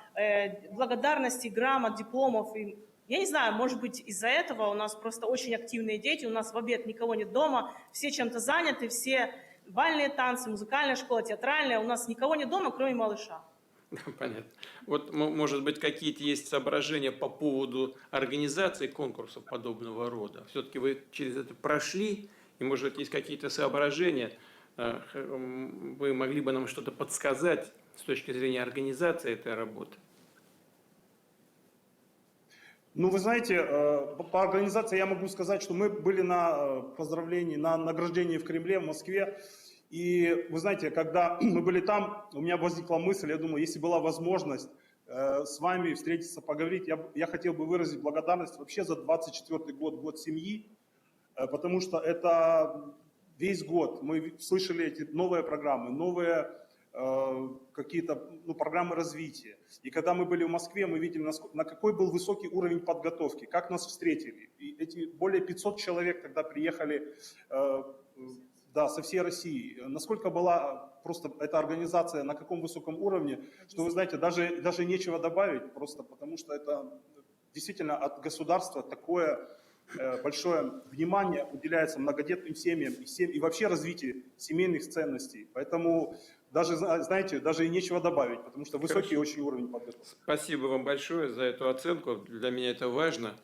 благодарности, грамот, дипломов. И, я не знаю, может быть, из-за этого у нас просто очень активные дети, у нас в обед никого нет дома, все чем-то заняты, все бальные танцы, музыкальная школа, театральная, у нас никого нет дома, кроме малыша. Понятно. Вот, может быть, какие-то есть соображения по поводу организации конкурсов подобного рода? Все-таки вы через это прошли, и, может быть, есть какие-то соображения, вы могли бы нам что-то подсказать с точки зрения организации этой работы? Ну, вы знаете, по организации я могу сказать, что мы были на поздравлении, на награждении в Кремле, в Москве. И вы знаете, когда мы были там, у меня возникла мысль, я думаю, если была возможность с вами встретиться, поговорить, я хотел бы выразить благодарность вообще за 24-й год, год семьи, потому что это весь год мы слышали эти новые программы, новые какие-то программы развития. И когда мы были в Москве, мы видели, на какой был высокий уровень подготовки, как нас встретили. И эти более 500 человек тогда приехали со всей России. Насколько была просто эта организация, на каком высоком уровне, что, вы знаете, даже нечего добавить, просто потому что это действительно от государства такое большое внимание уделяется многодетным семьям и вообще развитию семейных ценностей. Поэтому даже, знаете, даже и нечего добавить, потому что высокий очень уровень подготовки. Спасибо вам большое за эту оценку. Для меня это важно,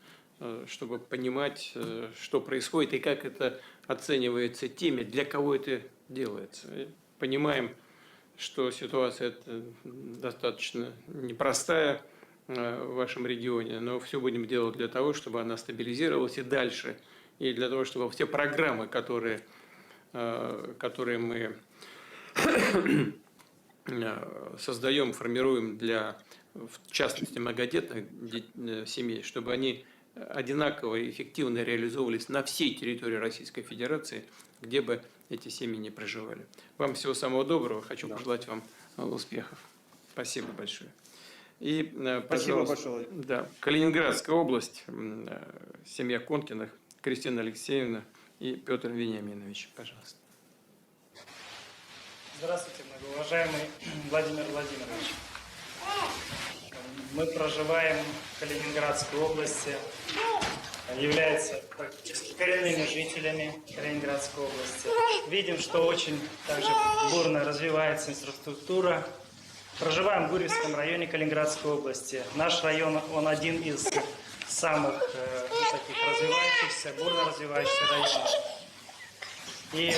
чтобы понимать, что происходит и как это оценивается теми, для кого это делается. И понимаем, что ситуация достаточно непростая в вашем регионе, но все будем делать для того, чтобы она стабилизировалась и дальше, и для того, чтобы все программы, которые мы создаем, формируем для, в частности, многодетных семей, чтобы они одинаково и эффективно реализовывались на всей территории Российской Федерации, где бы эти семьи не проживали. Вам всего самого доброго. Хочу пожелать вам успехов. Спасибо большое. И, пожалуйста, спасибо большое. Да, Калининградская область, семья Конкиных, Кристина Алексеевна и Петр Вениаминович. Пожалуйста. Здравствуйте, многоуважаемый Владимир Владимирович. Мы проживаем в Калининградской области, являемся практически коренными жителями Калининградской области. Видим, что очень также бурно развивается инфраструктура. Проживаем в Гурьевском районе Калининградской области. Наш район, он один из самых таких развивающихся, бурно развивающихся районов. И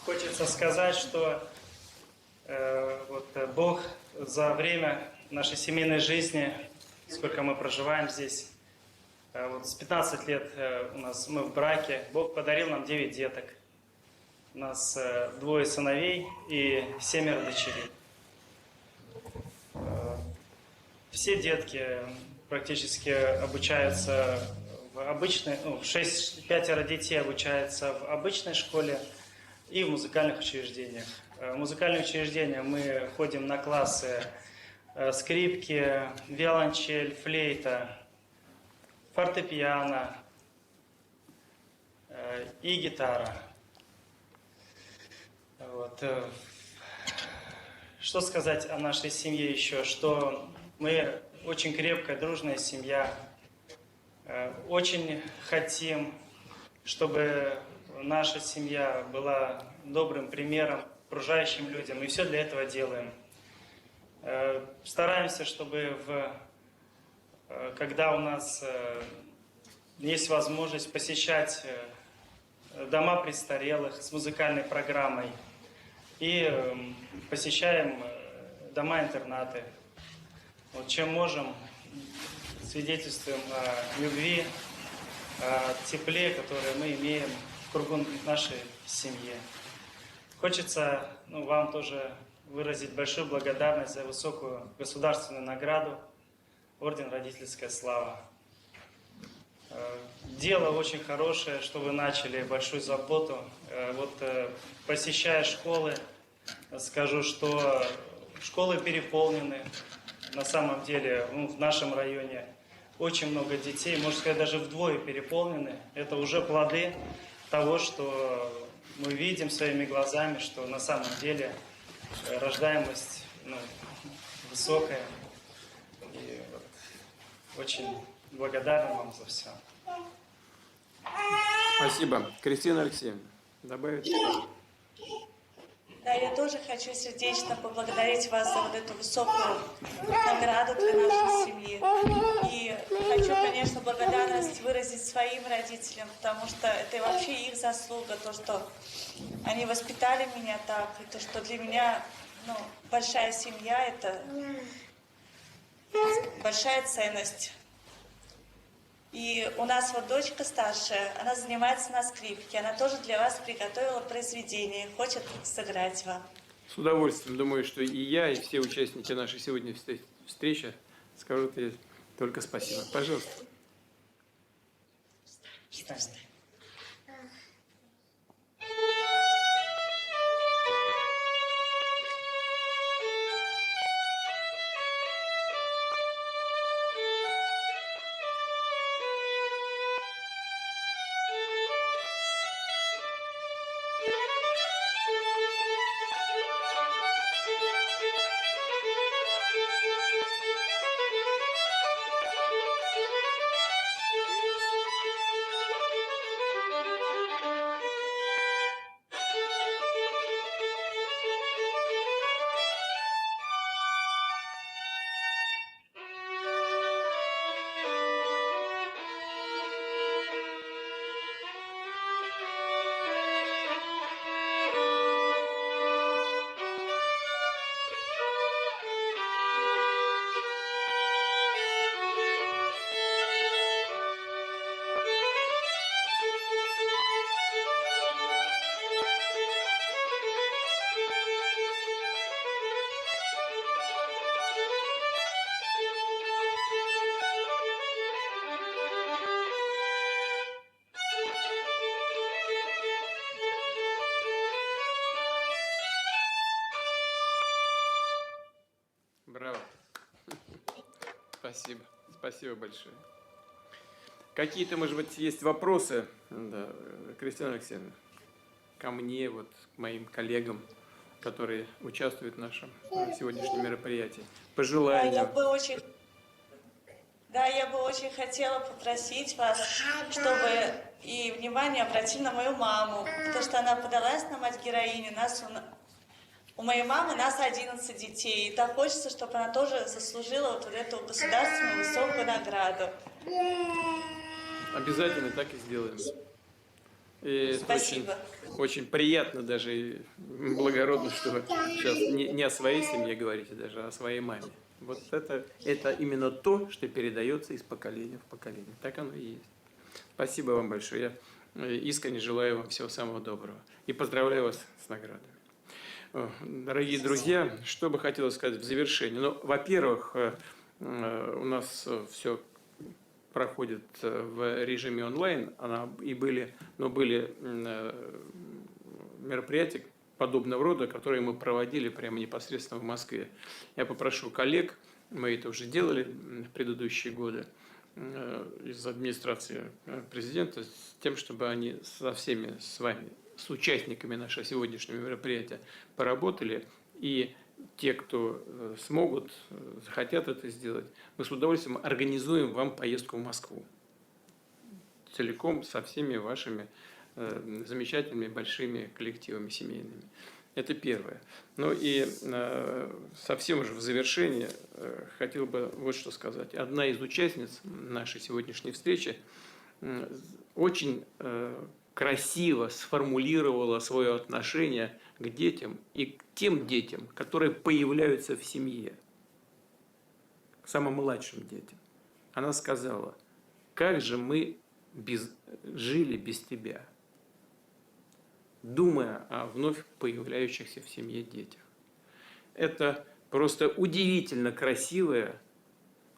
хочется сказать, что Бог за время нашей семейной жизни, сколько мы проживаем здесь, с 15 лет мы в браке, Бог подарил нам 9 деток. У нас 2 сыновей и 7 дочерей. Все детки практически обучаются в обычной, 5 детей обучаются в обычной школе и в музыкальных учреждениях. В музыкальные учреждения мы ходим на классы скрипки, виолончель, флейта, фортепиано и гитара. Что сказать о нашей семье еще? Что мы очень крепкая, дружная семья. Очень хотим, чтобы наша семья была добрым примером окружающим людям. И все для этого делаем. Стараемся, чтобы когда у нас есть возможность посещать дома престарелых с музыкальной программой, и посещаем дома-интернаты. Чем можем, свидетельствуем о любви, о тепле, которое мы имеем в кругу нашей семьи. Хочется вам тоже выразить большую благодарность за высокую государственную награду Орден Родительская слава. Дело очень хорошее, что вы начали большую заботу. Посещая школы, скажу, что школы переполнены. На самом деле в нашем районе очень много детей, можно сказать, даже вдвое переполнены. Это уже плоды того, что мы видим своими глазами, что на самом деле рождаемость высокая. И очень благодарен вам за все. Спасибо. Кристина Алексеевна, добавить? Да, я тоже хочу сердечно поблагодарить вас за вот эту высокую награду для нашей семьи. И хочу, конечно, благодарность выразить своим родителям, потому что это вообще их заслуга, то, что они воспитали меня так, и то, что для меня большая семья – это большая ценность. И у нас вот дочка старшая, она занимается на скрипке, она тоже для вас приготовила произведение, хочет сыграть вам. С удовольствием. Думаю, что и я, и все участники нашей сегодняшней встречи скажут ей только спасибо. Пожалуйста. Браво. Спасибо. Спасибо большое. Какие-то, может быть, есть вопросы, да, Кристина Алексеевна, ко мне, вот, к моим коллегам, которые участвуют в нашем сегодняшнем мероприятии? Пожелания? Я бы очень хотела попросить вас, чтобы и внимание обратили на мою маму, потому что она подалась на мать-героиню. У моей мамы нас 11 детей, и так хочется, чтобы она тоже заслужила вот эту государственную высокую награду. Обязательно так и сделаем. И Спасибо. Очень приятно даже и благородно, что вы сейчас не о своей семье говорите даже, а о своей маме. Вот это именно то, что передается из поколения в поколение. Так оно и есть. Спасибо вам большое. Я искренне желаю вам всего самого доброго. И поздравляю вас с наградами. Дорогие друзья, что бы хотелось сказать в завершении. Ну, во-первых, у нас все проходит в режиме онлайн, были мероприятия подобного рода, которые мы проводили прямо непосредственно в Москве. Я попрошу коллег, мы это уже делали в предыдущие годы, из администрации президента, с тем, чтобы они со всеми с вами, с участниками нашего сегодняшнего мероприятия поработали, и те, кто смогут, захотят это сделать, мы с удовольствием организуем вам поездку в Москву. Целиком со всеми вашими замечательными большими коллективами семейными. Это первое. Ну и совсем уже в завершение хотел бы вот что сказать. Одна из участниц нашей сегодняшней встречи очень красиво сформулировала свое отношение к детям и к тем детям, которые появляются в семье, к самым младшим детям. Она сказала: как же мы жили без тебя, думая о вновь появляющихся в семье детях. Это просто удивительно красивая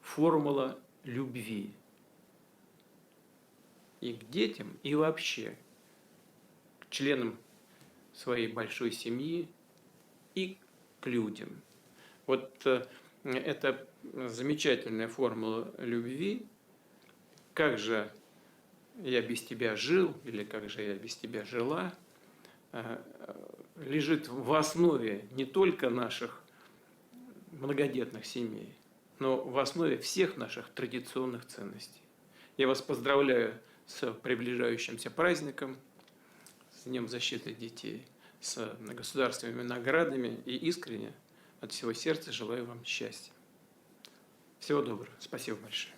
формула любви и к детям, и вообще к членам своей большой семьи и к людям. Вот это замечательная формула любви. Как же я без тебя жил, или как же я без тебя жила, лежит в основе не только наших многодетных семей, но в основе всех наших традиционных ценностей. Я вас поздравляю с приближающимся праздником, с Днем защиты детей, с государственными наградами и искренне от всего сердца желаю вам счастья. Всего доброго. Спасибо большое.